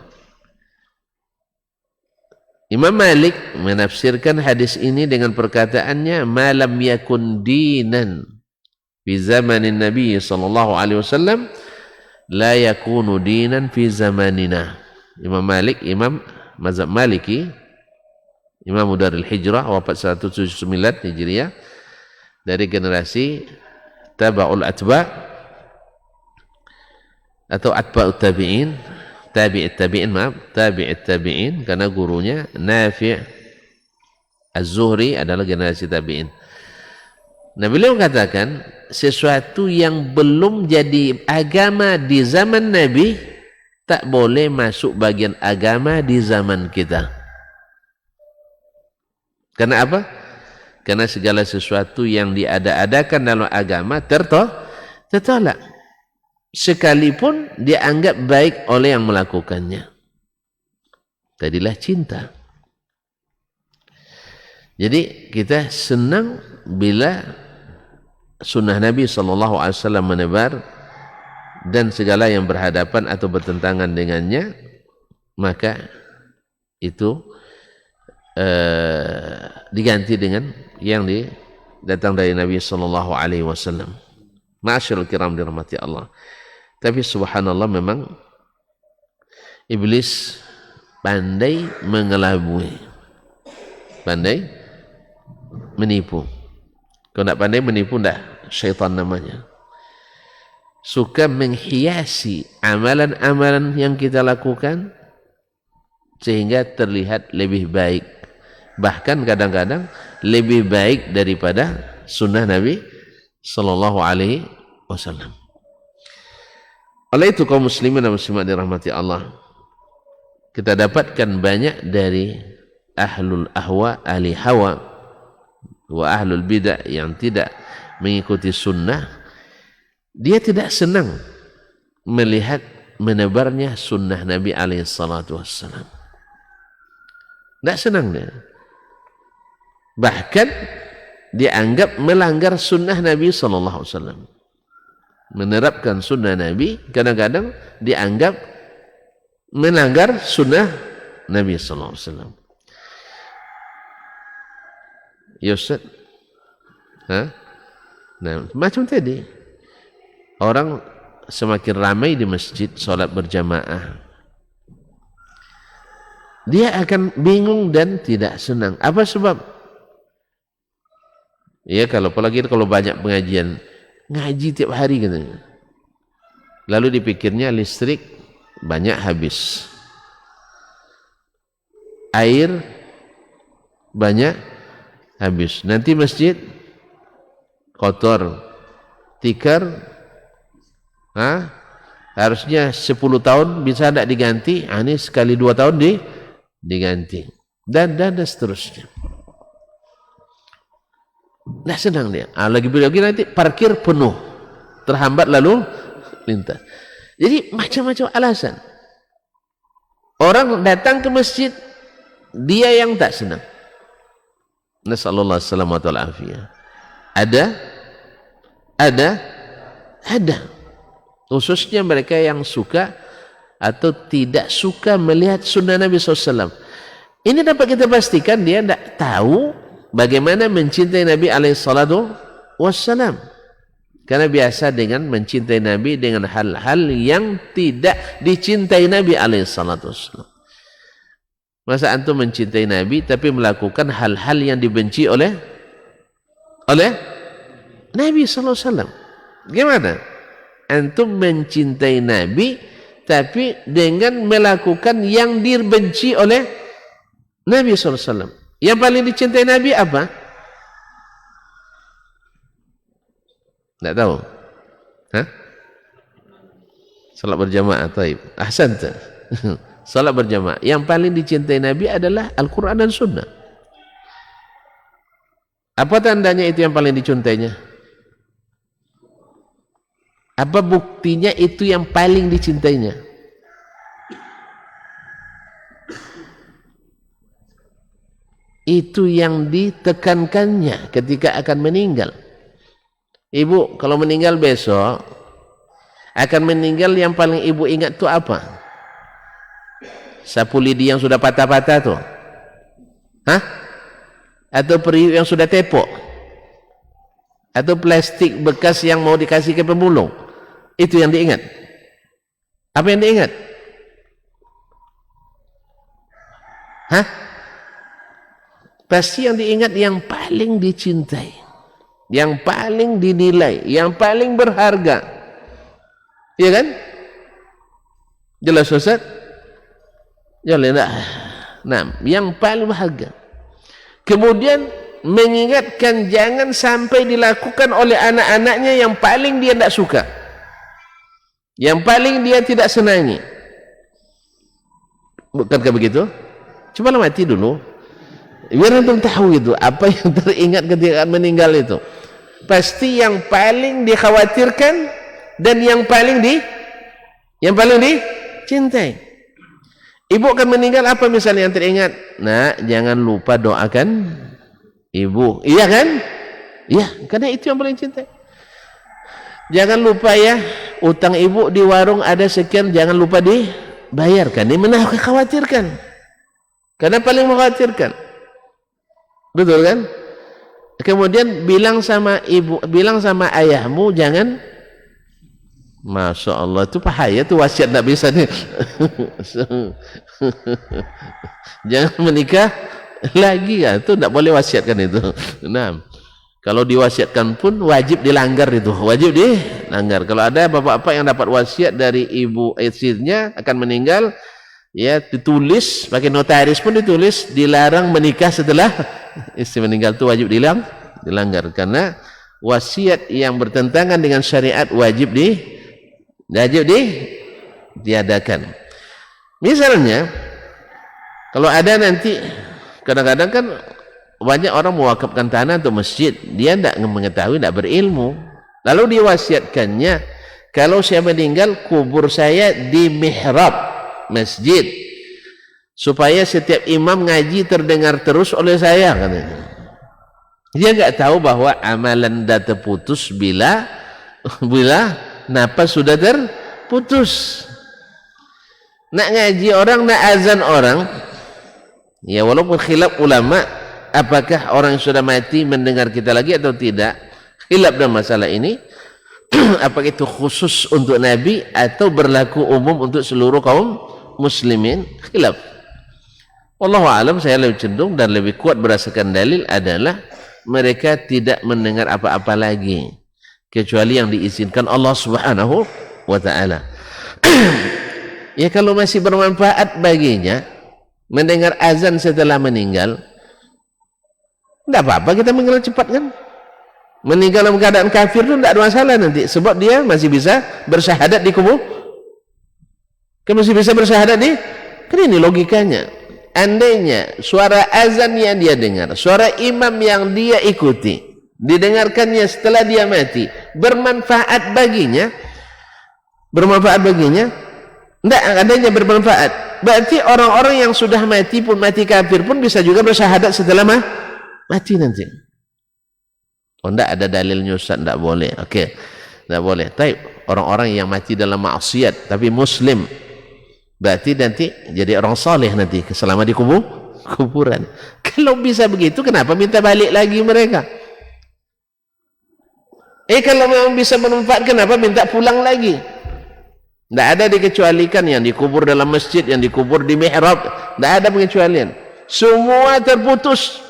Imam Malik menafsirkan hadis ini dengan perkataannya ma lam yakun dinan fi zamanin Nabi sallallahu alaihi wasallam la yakunu dinan fi zamanina. Imam Malik, imam mazhab Maliki, Imam Darul Hijrah, wafat 179 Hijriah, dari generasi tabaul atba, atau atba'ut tabi'in, tabi'it tabi'in, karena gurunya Nafi' Az-Zuhri adalah generasi tabi'in. Nah, beliau katakan sesuatu yang belum jadi agama di zaman Nabi tak boleh masuk bagian agama di zaman kita. Karena apa? Karena segala sesuatu yang diada-adakan dalam agama tertolak. Sekalipun dianggap baik oleh yang melakukannya. Tadilah cinta. Jadi kita senang bila sunnah Nabi SAW menebar dan segala yang berhadapan atau bertentangan dengannya, maka itu diganti dengan yang datang dari Nabi SAW. Ma'asyiral kiram dirahmati Allah. Tapi subhanallah memang iblis pandai mengelabui, pandai menipu. Kalau tidak pandai menipu, tidak, syaitan namanya. Suka menghiasi amalan-amalan yang kita lakukan sehingga terlihat lebih baik, bahkan kadang-kadang lebih baik daripada sunnah Nabi Sallallahu Alaihi Wasallam. Oleh itu kaum muslimin dan muslimat dirahmati Allah, kita dapatkan banyak dari ahlul ahwa, ahli hawa wa ahlul bidah yang tidak mengikuti sunnah, dia tidak senang melihat menebarnya sunnah Nabi SAW. Tidak senang dia. Bahkan dianggap melanggar sunnah Nabi SAW. Menerapkan sunnah Nabi kadang-kadang dianggap melanggar sunnah Nabi SAW. Ya Ustaz, nah, macam tadi orang semakin ramai di masjid solat berjamaah, dia akan bingung dan tidak senang. Apa sebab? Ya, kalau apalagi kalau banyak pengajian, ngaji tiap hari katanya. Lalu dipikirnya listrik banyak habis, air banyak habis, nanti masjid kotor, tikar, harusnya 10 tahun bisa tidak diganti, ini sekali 2 tahun diganti, dan seterusnya. Nah, senang dia. Lagi nanti parkir penuh, terhambat lalu lintas. Jadi macam-macam alasan. Orang datang ke masjid, dia yang tak senang. Nasallallahu alaihi wasallam. Ada. Khususnya mereka yang suka atau tidak suka melihat sunnah Nabi SAW. Ini dapat kita pastikan dia tidak tahu bagaimana mencintai Nabi SAW. Karena biasa dengan mencintai Nabi dengan hal-hal yang tidak dicintai Nabi SAW. Masa antum mencintai Nabi tapi melakukan hal-hal yang dibenci oleh Nabi SAW? Gimana? Antum mencintai Nabi tapi dengan melakukan yang dibenci oleh Nabi SAW. Yang paling dicintai Nabi apa? Tidak tahu. Salat berjamaah. Taib. Ahsanta. Salat berjamaah. Yang paling dicintai Nabi adalah Al-Quran dan Sunnah. Apa tandanya itu yang paling dicintainya? Apa buktinya itu yang paling dicintainya? Itu yang ditekankannya ketika akan meninggal. Ibu kalau meninggal besok akan meninggal, yang paling ibu ingat itu apa? Sapu lidi yang sudah patah-patah tuh? Atau periuk yang sudah tepok? Atau plastik bekas yang mau dikasih ke pemulung? Itu yang diingat. Apa yang diingat? Pasti yang diingat yang paling dicintai, yang paling dinilai, yang paling berharga. Iya kan? Jelas Ustaz? Jelas tak? Nah, yang paling bahagia. Kemudian mengingatkan jangan sampai dilakukan oleh anak-anaknya yang paling dia tidak suka, yang paling dia tidak senangi. Bukankah begitu? Cobalah mati dulu, biar antum tahu itu apa yang teringat ketika meninggal itu. Pasti yang paling dikhawatirkan dan yang paling dicintai. Ibu akan meninggal, apa misalnya yang teringat? Nah, jangan lupa doakan ibu. Iya kan? Iya, karena itu yang paling cintai. Jangan lupa ya, utang ibu di warung ada sekian, jangan lupa dibayarkan. Ini mengkhawatirkan. Karena paling mengkhawatirkan. Betul kan? Kemudian bilang sama ibu, bilang sama ayahmu jangan. Masya Allah, itu bahaya tuh, wasiat tak bisa nih. Jangan menikah lagi ya, itu tidak boleh wasiatkan itu. Nah, kalau diwasiatkan pun wajib dilanggar itu, wajib dilanggar. Kalau ada bapak-bapak yang dapat wasiat dari ibu istrinya akan meninggal, ya ditulis pakai notaris pun ditulis dilarang menikah setelah istri meninggal, itu wajib dilanggar karena wasiat yang bertentangan dengan syariat wajib diadakan. Misalnya kalau ada nanti, kadang-kadang kan banyak orang mewakafkan tanah untuk masjid, dia tidak mengetahui, tidak berilmu, lalu diwasiatkannya, kalau saya meninggal kubur saya di mihrab masjid supaya setiap imam ngaji terdengar terus oleh saya, katanya. Dia nggak tahu bahwa amalan dah terputus bila napas sudah terputus. Nak ngaji orang, nak azan orang, ya walaupun khilaf ulama apakah orang yang sudah mati mendengar kita lagi atau tidak, khilaf dalam masalah ini. Apakah itu khusus untuk Nabi atau berlaku umum untuk seluruh kaum muslimin, khilaf. Wallahu a'lam, saya lebih cenderung dan lebih kuat berdasarkan dalil adalah mereka tidak mendengar apa-apa lagi kecuali yang diizinkan Allah Subhanahu wa ta'ala. Ya kalau masih bermanfaat baginya mendengar azan setelah meninggal, tidak apa-apa kita meninggal cepat kan. Meninggal dalam keadaan kafir itu tidak ada masalah nanti, sebab dia masih bisa bersyahadat di kubur. Kan masih bisa bersyahadat kan ini logikanya. Andainya suara azan yang dia dengar, suara imam yang dia ikuti, didengarkannya setelah dia mati, bermanfaat baginya, tidak adanya bermanfaat, berarti orang-orang yang sudah mati pun, mati kafir pun bisa juga bersyahadat setelah mati nanti. Oh, tidak ada dalilnya Ustaz, tidak boleh. Oke, tidak boleh. Tapi orang-orang yang mati dalam maksiat tapi muslim, berarti nanti jadi orang saleh nanti selama di kuburan. Kalau bisa begitu, kenapa minta balik lagi mereka? Kalau memang bisa bermanfaat, kenapa minta pulang lagi? Tidak ada dikecualikan yang dikubur dalam masjid, yang dikubur di mihrab, tidak ada pengecualian. Semua terputus.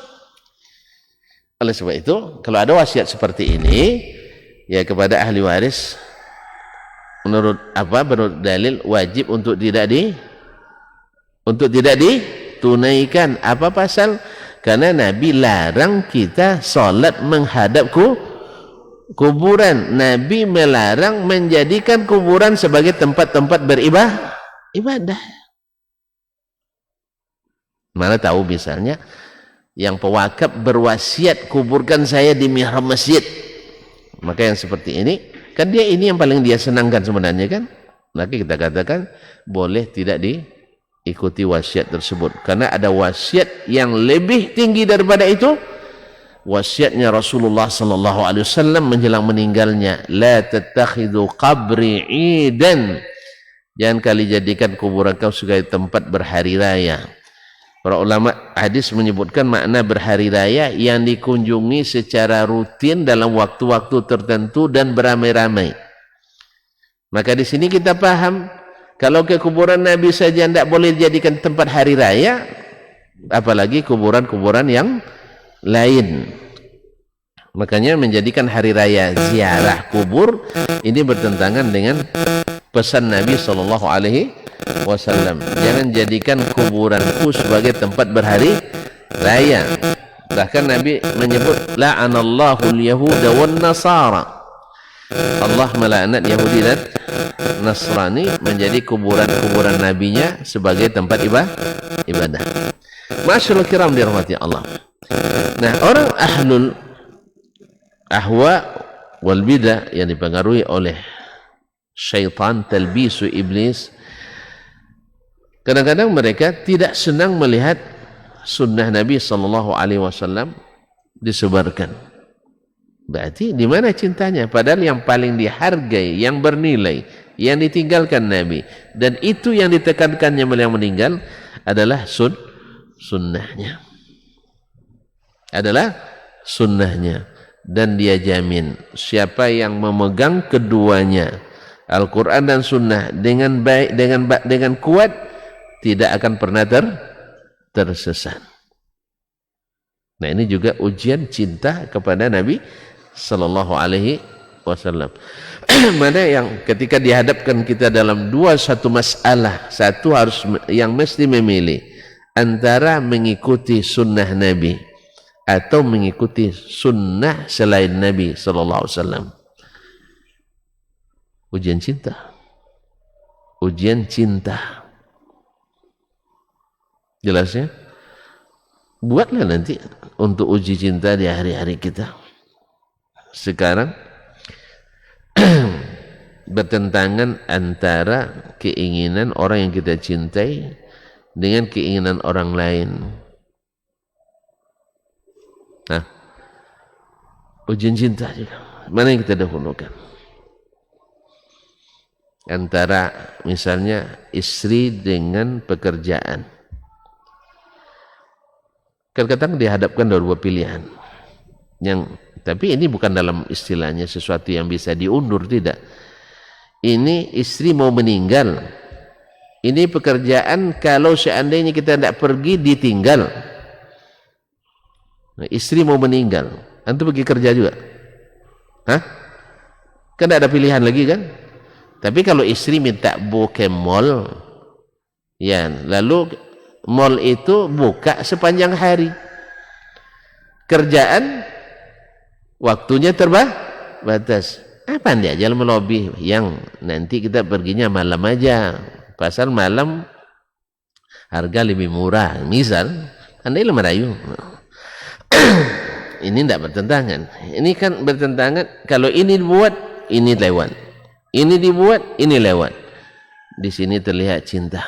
Oleh sebab itu, kalau ada wasiat seperti ini, ya kepada ahli waris, menurut dalil wajib untuk tidak ditunaikan. Apa pasal? Karena Nabi larang kita salat menghadap kuburan. Nabi melarang menjadikan kuburan sebagai tempat-tempat beribadah. Mana tahu misalnya yang pewakaf berwasiat kuburkan saya di mihrab masjid, maka yang seperti ini kan dia ini yang paling dia senangkan sebenarnya kan, maka kita katakan boleh tidak diikuti wasiat tersebut, karena ada wasiat yang lebih tinggi daripada itu, wasiatnya Rasulullah sallallahu alaihi wasallam menjelang meninggalnya, la tattakhidhu qabri idan, jangan kali jadikan kuburan kau sebagai tempat berhari raya. Para ulama hadis menyebutkan makna berhari raya yang dikunjungi secara rutin dalam waktu-waktu tertentu dan beramai-ramai. Maka di sini kita paham, kalau ke kuburan Nabi saja tidak boleh dijadikan tempat hari raya, apalagi kuburan-kuburan yang lain. Makanya menjadikan hari raya ziarah kubur ini bertentangan dengan pesan Nabi sallallahu alaihi wasallam. Jangan jadikan kuburanku sebagai tempat berhari raya. Bahkan Nabi menyebut la'anallahu al-yahuda wan nasara. Allah melaknat Yahudi dan Nasrani menjadi kuburan-kuburan nabinya sebagai tempat ibadah. Masyaallah kiram dirahmati Allah. Nah, orang ahlul ahwa wal bidah yang dipengaruhi oleh syaitan, talbisu iblis, kadang-kadang mereka tidak senang melihat sunnah Nabi sallallahu alaihi wasallam disebarkan. Berarti di mana cintanya? Padahal yang paling dihargai, yang bernilai, yang ditinggalkan Nabi, dan itu yang ditekankannya yang meninggal adalah sunnahnya. Adalah sunnahnya. Dan dia jamin siapa yang memegang keduanya, Al-Quran dan Sunnah, dengan baik, dengan kuat, tidak akan pernah tersesat. Nah, ini juga ujian cinta kepada Nabi sallallahu alaihi wasallam. Mana yang ketika dihadapkan kita dalam satu masalah, satu harus yang mesti memilih antara mengikuti sunnah Nabi atau mengikuti sunnah selain Nabi sallallahu alaihi wasallam. Ujian cinta. Ujian cinta. Jelasnya? Buatlah nanti untuk uji cinta di hari-hari kita. Sekarang bertentangan antara keinginan orang yang kita cintai dengan keinginan orang lain. Nah, ujian cinta juga. Mana yang kita dahulukan? Antara misalnya istri dengan pekerjaan. Kadang-kadang dihadapkan dua pilihan. Tapi ini bukan dalam istilahnya sesuatu yang bisa diundur, tidak. Ini istri mau meninggal. Ini pekerjaan kalau seandainya kita tidak pergi ditinggal. Nah, istri mau meninggal. Antum pergi kerja juga? Hah? Kan tidak ada pilihan lagi kan? Tapi kalau istri minta ke mall, ya, lalu mall itu buka sepanjang hari. Kerjaan waktunya terbatas. Apa dia jalan melobi yang nanti kita perginya malam aja. Pasal malam harga lebih murah. Misal, andai merayu. Ini tidak bertentangan. Ini kan bertentangan. Kalau ini dibuat, ini lewat. Ini dibuat, ini lewat. Di sini terlihat cinta.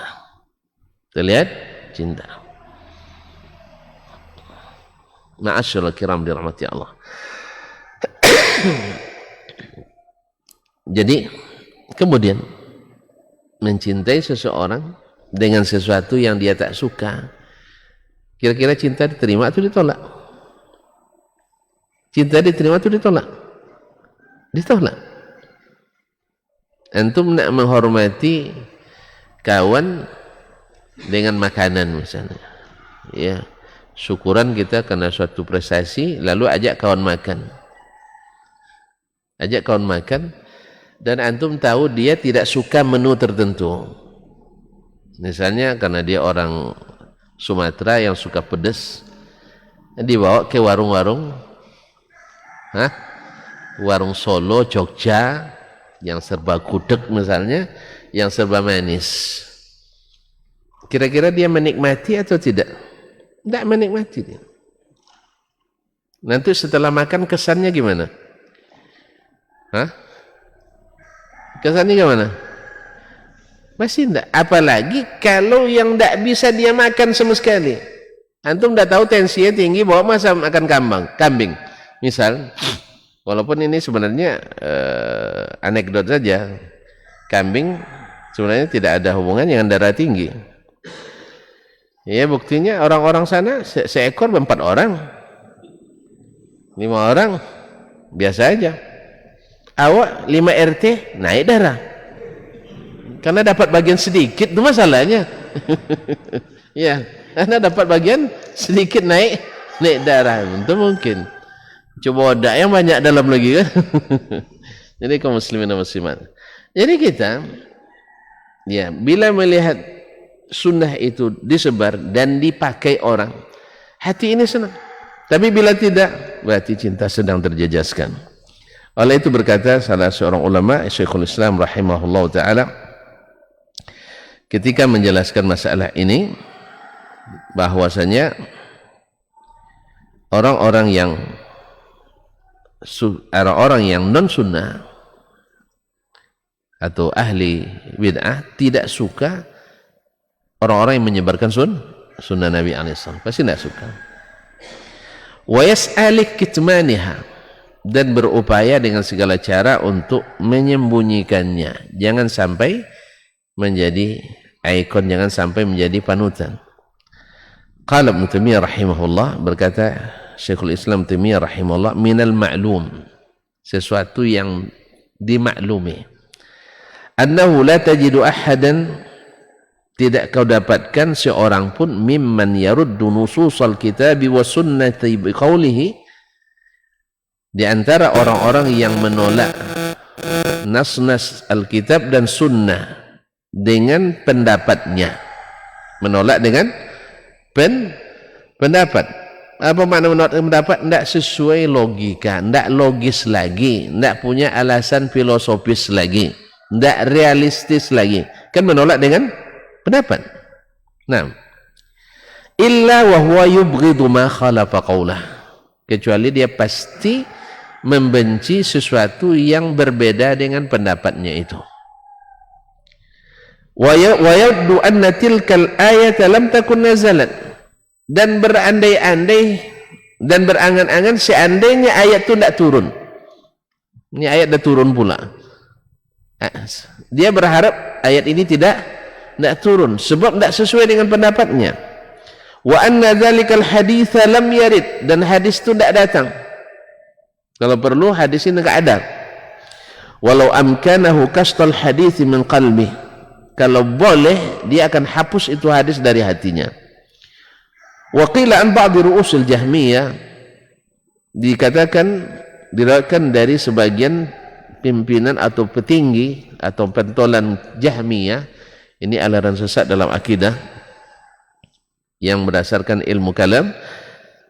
Terlihat cinta. Ma'asyarul kiram dirahmati Allah. Jadi kemudian mencintai seseorang dengan sesuatu yang dia tak suka, kira-kira cinta diterima atau ditolak? Cinta diterima atau ditolak? Ditolak. Antum nak menghormati kawan dengan makanan misalnya, ya, syukuran kita karena suatu prestasi, lalu ajak kawan makan. Ajak kawan makan, dan antum tahu dia tidak suka menu tertentu. Misalnya karena dia orang Sumatera yang suka pedas, dibawa ke warung-warung, warung Solo, Jogja, yang serba gudeg misalnya, yang serba manis. Kira-kira dia menikmati atau tidak? Tidak menikmati dia. Nanti setelah makan kesannya gimana? Kesannya gimana? Masih tidak. Apalagi kalau yang tidak bisa dia makan sama sekali. Antum tidak tahu tensinya tinggi, bawa masa makan kambing. Misal, walaupun ini sebenarnya anekdot saja. Kambing sebenarnya tidak ada hubungan dengan darah tinggi. Ya, buktinya orang-orang sana seekor 4 orang. 5 orang biasa aja. Awak 5 RT naik darah. Karena dapat bagian sedikit itu masalahnya. Ya, karena dapat bagian sedikit naik darah. Itu mungkin. Coba odak yang banyak dalam lagi kan. Jadi kaum muslimin dan muslimat. Jadi kita Ya, bila melihat sunnah itu disebar dan dipakai orang, hati ini senang. Tapi bila tidak, berarti cinta sedang terjejaskan. Oleh itu berkata salah seorang ulama, Syekhul Islam rahimahullah ta'ala, ketika menjelaskan masalah ini, bahwasanya orang-orang yang non sunnah atau ahli bid'ah tidak suka orang-orang yang menyebarkan sunnah Nabi SAW, pasti tidak suka. Wa yas'alik kitmaniha, dan berupaya dengan segala cara untuk menyembunyikannya, jangan sampai menjadi ikon, jangan sampai menjadi panutan. Qala Ibnu Taimiyah rahimahullah, berkata Syekhul Islam Taimiyah rahimahullah, minal ma'lum, sesuatu yang dimaklumi, annahu la tajidu ahadan, tidak kau dapatkan seorang pun, mimman yaruddu nususal kitabi wa sunnati biqaulihi, di antara orang-orang yang menolak nas-nas Alkitab dan sunnah dengan pendapatnya. Menolak dengan pendapat. Apa makna menolak pendapat? Tidak sesuai logika, tidak logis lagi, tidak punya alasan filosofis lagi, tidak realistis lagi, kan menolak dengan pendapat. Nah, illa wa huwa yubghidu ma khalafa qawlah, kecuali dia pasti membenci sesuatu yang berbeda dengan pendapatnya itu. Wa yaddu anna tilkal ayata lam takun nazalat, dan berandai-andai dan berangan-angan seandainya ayat itu tidak turun. Ini ayat dah turun pula. Dia berharap ayat ini tidak turun sebab tidak sesuai dengan pendapatnya. Wa anna dzalikal haditsa lam yarid, dan hadis itu tidak datang. Kalau perlu hadis ini enggak ada. Walau amkanahu kastal hadits min qalbi, kalau boleh dia akan hapus itu hadis dari hatinya. Wa qila an ba'd ru'usil Jahmiyah, diriwayatkan dari sebagian pimpinan atau petinggi atau pentolan Jahmiyah, ini aliran sesat dalam akidah yang berdasarkan ilmu kalam,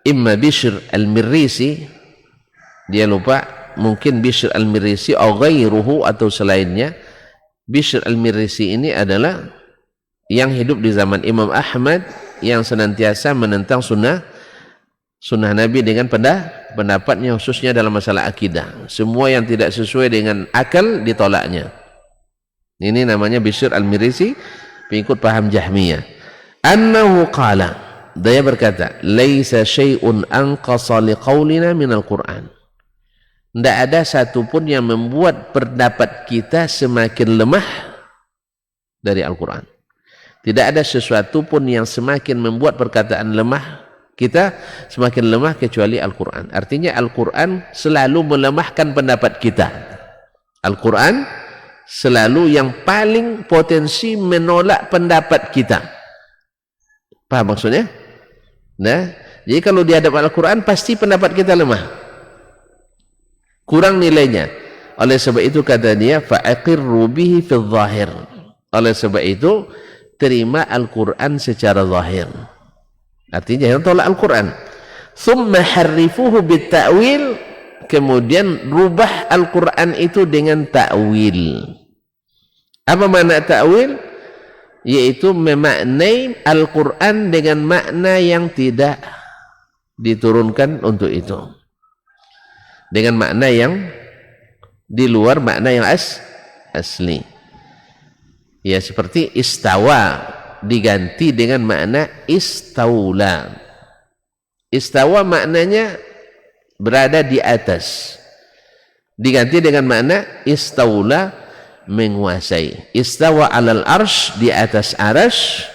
imma Bishr al-Mirrisi, dia lupa, mungkin Bishr al-Mirrisi atau ghairuhu atau selainnya. Bishr al-Mirrisi ini adalah yang hidup di zaman Imam Ahmad, yang senantiasa menentang sunnah Nabi dengan pendapatnya, khususnya dalam masalah akidah. Semua yang tidak sesuai dengan akal ditolaknya. Ini namanya Bishr al-Mirrisi, pengikut paham Jahmiyah. Annahu qala, dia berkata, laisa syai'un anqasa liqaulina minal Qur'an, tidak ada satupun yang membuat pendapat kita semakin lemah dari Al-Quran. Tidak ada sesuatu pun yang semakin membuat perkataan lemah kita semakin lemah kecuali Al-Quran. Artinya Al-Quran selalu melemahkan pendapat kita. Al-Quran selalu yang paling potensi menolak pendapat kita. Paham maksudnya? Nah, jadi kalau di hadapan Al-Quran pasti pendapat kita lemah, kurang nilainya. Oleh sebab itu kata dia, fa'aqirru bihi fil zahir. Oleh sebab itu terima Al-Quran secara zahir. Artinya jangan tolak Al-Quran. Thumma harrifuhu bitta'wil, kemudian rubah Al-Quran itu dengan ta'wil. Apa makna ta'wil? Yaitu memaknai Al-Quran dengan makna yang tidak diturunkan untuk itu, dengan makna yang di luar makna yang asli. Ya, seperti istawa diganti dengan makna istaula. Istawa maknanya berada di atas, diganti dengan makna istaula, menguasai. Istawa alal arsh, di atas arsh.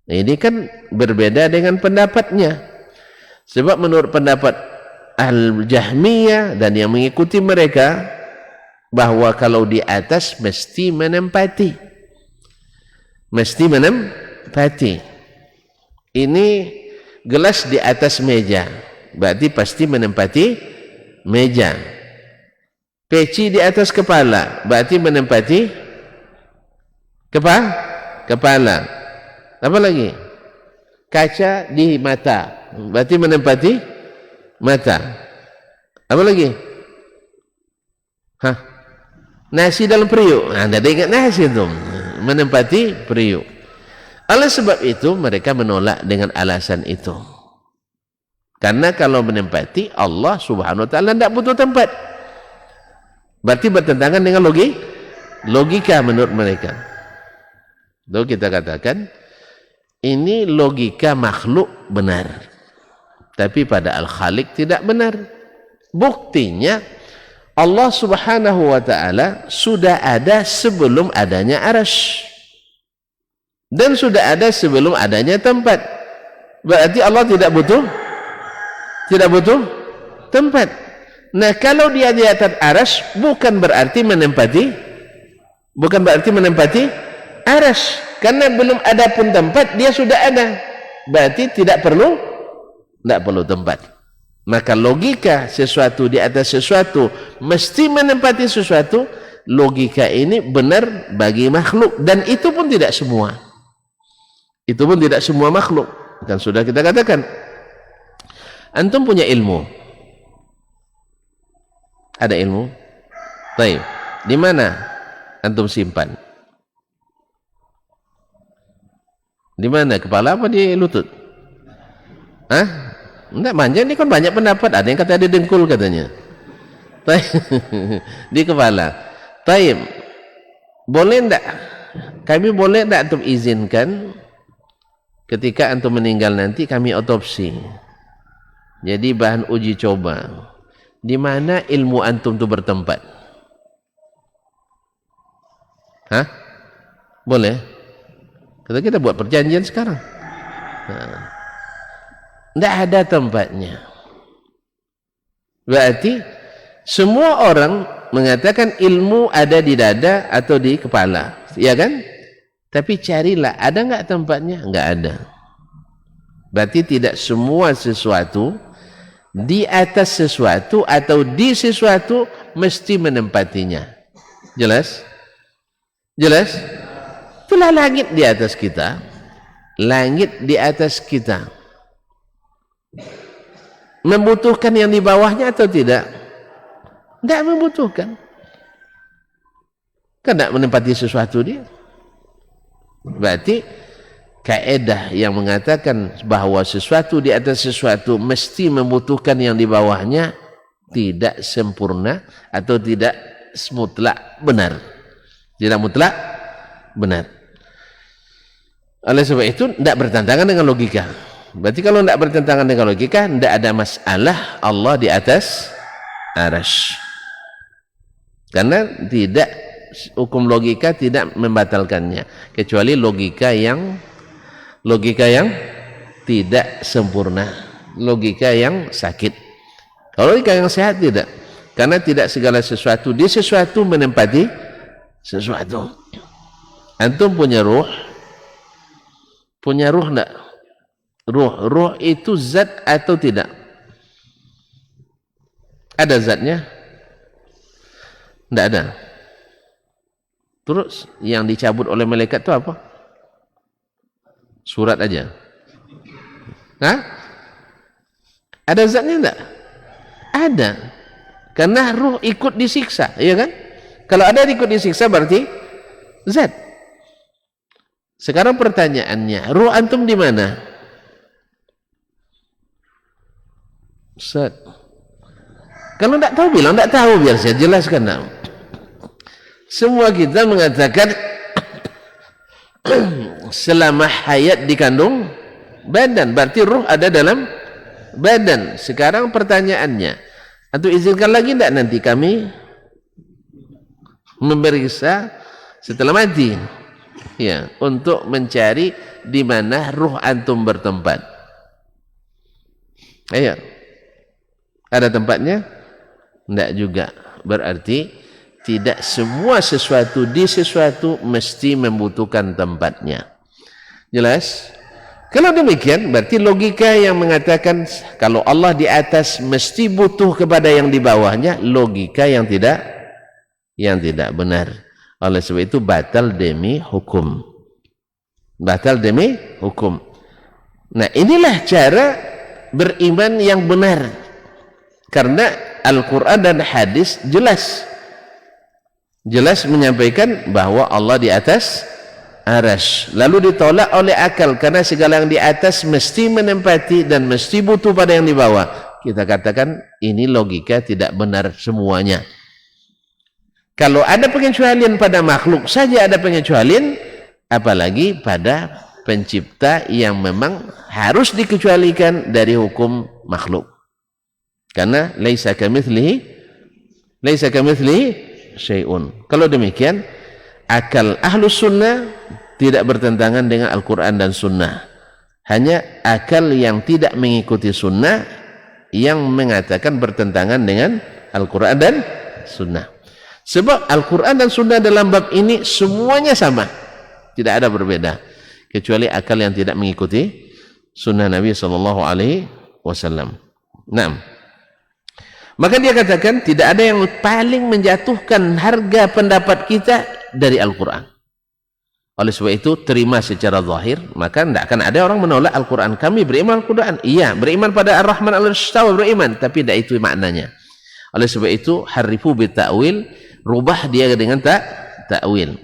Ini kan berbeda dengan pendapatnya, sebab menurut pendapat Al-Jahmiyah dan yang mengikuti mereka, bahwa kalau di atas mesti menempati. Ini gelas di atas meja, berarti pasti menempati meja. Peci di atas kepala, berarti menempati Kepala. Apa lagi? Kaca di mata, berarti menempati mata. Apa lagi? Nasi dalam periuk. Anda ingat nasi itu, menempati periuk. Oleh sebab itu mereka menolak dengan alasan itu. Karena kalau menempati, Allah Subhanahu wa taala tidak butuh tempat. Berarti bertentangan dengan logika menurut mereka. Lalu kita katakan ini logika makhluk benar, tapi pada Al-Khaliq tidak benar. Buktinya Allah Subhanahu wa taala sudah ada sebelum adanya arasy dan sudah ada sebelum adanya tempat. Berarti Allah tidak butuh tempat. Nah, kalau dia di atas arasy bukan berarti menempati arasy, karena belum ada pun tempat, dia sudah ada. Berarti tidak perlu tempat. Maka logika sesuatu di atas sesuatu mesti menempati sesuatu, logika ini benar bagi makhluk, dan itu pun tidak semua. Itu pun tidak semua makhluk. Kan sudah kita katakan. Antum punya ilmu. Ada ilmu. Baik. Di mana antum simpan? Di mana? Kepala apa di lutut? Enggak, manja ini kan banyak pendapat. Ada yang kata di dengkul katanya. Di kepala. Taib. Boleh enggak? Kami boleh enggak antum izinkan ketika antum meninggal nanti kami otopsi. Jadi bahan uji coba. Di mana ilmu antum itu bertempat? Boleh? Kata kita buat perjanjian sekarang. Tidak ada tempatnya. Berarti semua orang mengatakan ilmu ada di dada atau di kepala, ya kan? Tapi carilah, ada enggak tempatnya? Enggak ada. Berarti tidak semua sesuatu di atas sesuatu atau di sesuatu mesti menempatinya. Jelas? Jelas? Itulah langit di atas kita. Langit di atas kita. Membutuhkan yang di bawahnya atau tidak? Tidak membutuhkan. Kan tidak menempati sesuatu dia. Berarti kaedah yang mengatakan bahawa sesuatu di atas sesuatu mesti membutuhkan yang di bawahnya tidak sempurna atau tidak mutlak benar. Tidak mutlak benar. Oleh sebab itu tidak bertentangan dengan logika. Berarti kalau tidak bertentangan dengan logika, tidak ada masalah Allah di atas arasy. Karena tidak, hukum logika tidak membatalkannya, kecuali logika yang tidak sempurna, logika yang sakit. Kalau logika yang sehat tidak, karena tidak segala sesuatu di sesuatu menempati sesuatu. Antum punya ruh enggak? Ruh itu zat atau tidak? Ada zatnya? Tidak ada. Terus yang dicabut oleh malaikat itu apa? Surat aja. Ada zatnya enggak? Ada. Karena ruh ikut disiksa, ya kan? Kalau ada ikut disiksa berarti zat. Sekarang pertanyaannya, ruh antum di mana? Zat. Kalau tidak tahu bilang tidak tahu, biar saya jelaskan. Semua kita mengatakan selama hayat dikandung badan, berarti ruh ada dalam badan. Sekarang pertanyaannya, antum izinkan lagi tidak nanti kami memeriksa setelah mati, ya, untuk mencari di mana ruh antum bertempat? Ayo, ada tempatnya? Tidak juga. Berarti tidak semua sesuatu di sesuatu mesti membutuhkan tempatnya. Jelas? Kalau demikian, berarti logika yang mengatakan kalau Allah di atas mesti butuh kepada yang di bawahnya, logika yang tidak benar. Oleh sebab itu batal demi hukum. Batal demi hukum. Nah, inilah cara beriman yang benar. Karena Al-Quran dan hadis jelas menyampaikan bahwa Allah di atas arasy. Lalu ditolak oleh akal, karena segala yang di atas mesti menempati dan mesti butuh pada yang di bawah. Kita katakan ini logika tidak benar semuanya. Kalau ada pengecualian pada makhluk saja ada pengecualian, apalagi pada pencipta yang memang harus dikecualikan dari hukum makhluk. Karena laisa kamitslihi syai'un. Kalau demikian, akal ahlus sunnah tidak bertentangan dengan Al-Quran dan sunnah. Hanya akal yang tidak mengikuti sunnah yang mengatakan bertentangan dengan Al-Quran dan sunnah. Sebab Al-Quran dan sunnah dalam bab ini semuanya sama, tidak ada berbeda, kecuali akal yang tidak mengikuti sunnah Nabi SAW. Nah, maka dia katakan tidak ada yang paling menjatuhkan harga pendapat kita dari Al-Quran. Oleh sebab itu terima secara zahir, maka tidak akan ada orang menolak Al-Quran. Kami beriman Al-Quran, iya, beriman pada Ar-Rahman Al-Istawa, beriman, tapi tidak itu maknanya. Oleh sebab itu harifu bita'wil, rubah dia dengan ta'wil.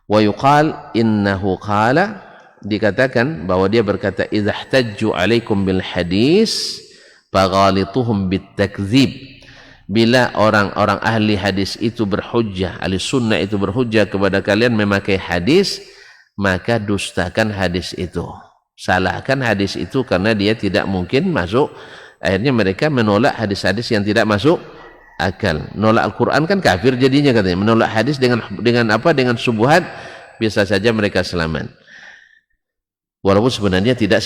Wa yuqal innahu qala, dikatakan bahwa dia berkata idza ihtajju alaikum bil hadis faghalituhum bit takdzib. Bila orang-orang ahli hadis itu berhujjah, ahli sunnah itu berhujjah kepada kalian memakai hadis, maka dustakan hadis itu, salahkan hadis itu, karena dia tidak mungkin masuk. Akhirnya mereka menolak hadis-hadis yang tidak masuk akal. Menolak Al-Quran kan kafir jadinya katanya. Menolak hadis dengan apa? Dengan syubhat, bisa saja mereka selamat, walaupun sebenarnya tidak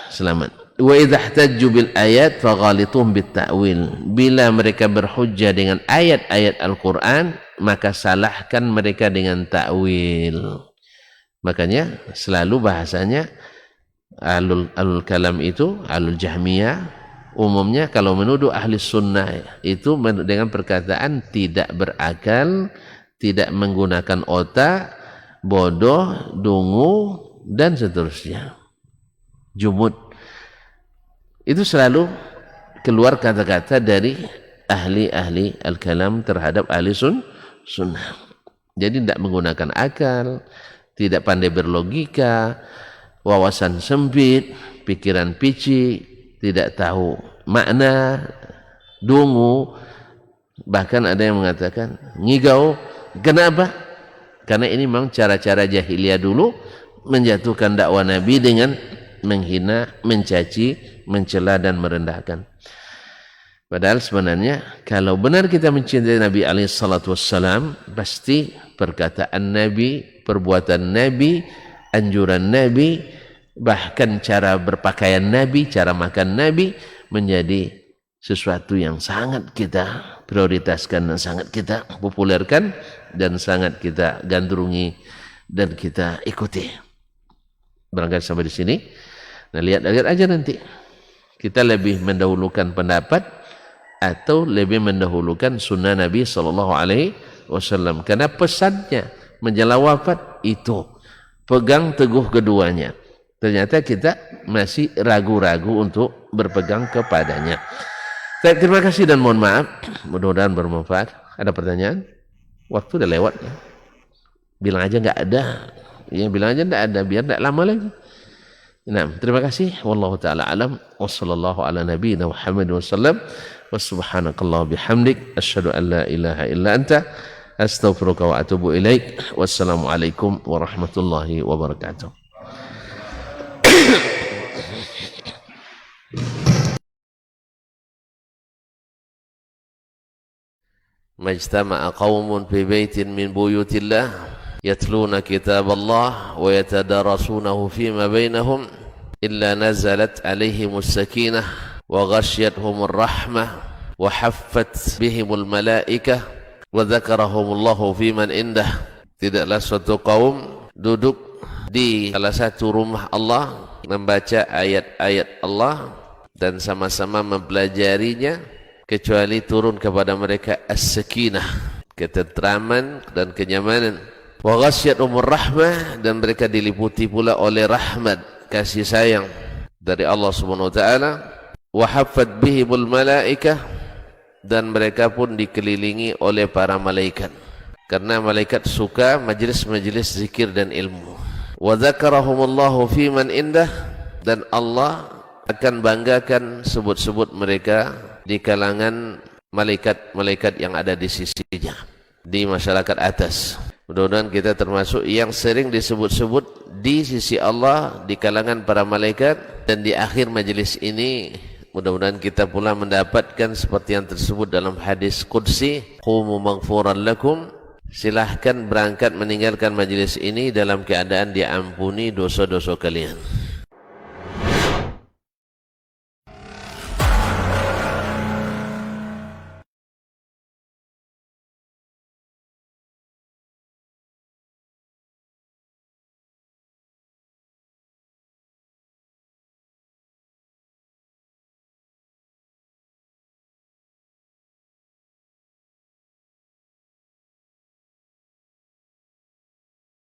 selamat. Wa idza ihtajju bil ayat faghalituhum bit ta'wil. Bila mereka berhujjah dengan ayat-ayat Al-Quran, maka salahkan mereka dengan ta'wil. Makanya selalu bahasanya alul kalam itu, alul jahmiyah, umumnya kalau menuduh ahli sunnah itu dengan perkataan tidak berakal, tidak menggunakan otak, bodoh, dungu, dan seterusnya, jumud. Itu selalu keluar kata-kata dari ahli-ahli al-kalam terhadap ahli sunnah. Jadi tidak menggunakan akal, tidak pandai berlogika, wawasan sempit, pikiran picik, tidak tahu makna, dungu, bahkan ada yang mengatakan ngigau. Kenapa? Karena ini memang cara-cara jahiliyah dulu menjatuhkan dakwah Nabi dengan menghina, mencaci, mencela dan merendahkan. Padahal sebenarnya kalau benar kita mencintai Nabi SAW, pasti perkataan Nabi, perbuatan Nabi, anjuran Nabi, bahkan cara berpakaian Nabi, cara makan Nabi menjadi sesuatu yang sangat kita prioritaskan dan sangat kita populerkan dan sangat kita gandrungi dan kita ikuti. Barangkali sampai di sini. Nah, lihat aja nanti kita lebih mendahulukan pendapat atau lebih mendahulukan sunnah Nabi SAW, karena pesannya menjelang wafat itu pegang teguh keduanya. Ternyata kita masih ragu-ragu untuk berpegang kepadanya. Terima kasih dan mohon maaf, mudah-mudahan bermanfaat. Ada pertanyaan? Waktu udah lewat ya. Bilang aja nggak ada, ya bilang aja nggak ada biar nggak lama lagi. Nah, terima kasih. Wallahu taala alam. Wassallallahu ala nabiyyina Muhammad wasallam. Wassubhanakallah bihamdik. Asyhadu an la ilaha illa anta. Astaghfiruka wa atubu ilaik. Wassalamualaikum warahmatullahi wabarakatuh. Majtama'a qaumun fi baitin min buyutillah يتلون كتاب الله ويتدارسونه فيما بينهم إلا نزلت عليهم السكينة وغشيتهم الرحمة وحفت بهم الملائكة وذكرهم الله في من عنده. Tidaklah suatu kaum duduk di salah satu rumah Allah membaca ayat-ayat Allah dan sama-sama mempelajarinya kecuali turun kepada mereka as-sakinah, ketentraman dan kenyamanan. Wa ghasyiyatuhumur rahmah, dan mereka diliputi pula oleh rahmat, kasih sayang dari Allah Subhanahu wa taala. Wa haffat bihimul malaikah, dan mereka pun dikelilingi oleh para malaikat, karena malaikat suka majlis-majlis zikir dan ilmu. Wa dzakarahumullahu fi man indah, dan Allah akan banggakan sebut-sebut mereka di kalangan malaikat-malaikat yang ada di sisinya, di masyarakat atas. Mudah-mudahan kita termasuk yang sering disebut-sebut di sisi Allah di kalangan para malaikat, dan di akhir majlis ini mudah-mudahan kita pula mendapatkan seperti yang tersebut dalam hadis qudsi, qumu maghfuran lakum, silahkan berangkat meninggalkan majlis ini dalam keadaan diampuni dosa-dosa kalian.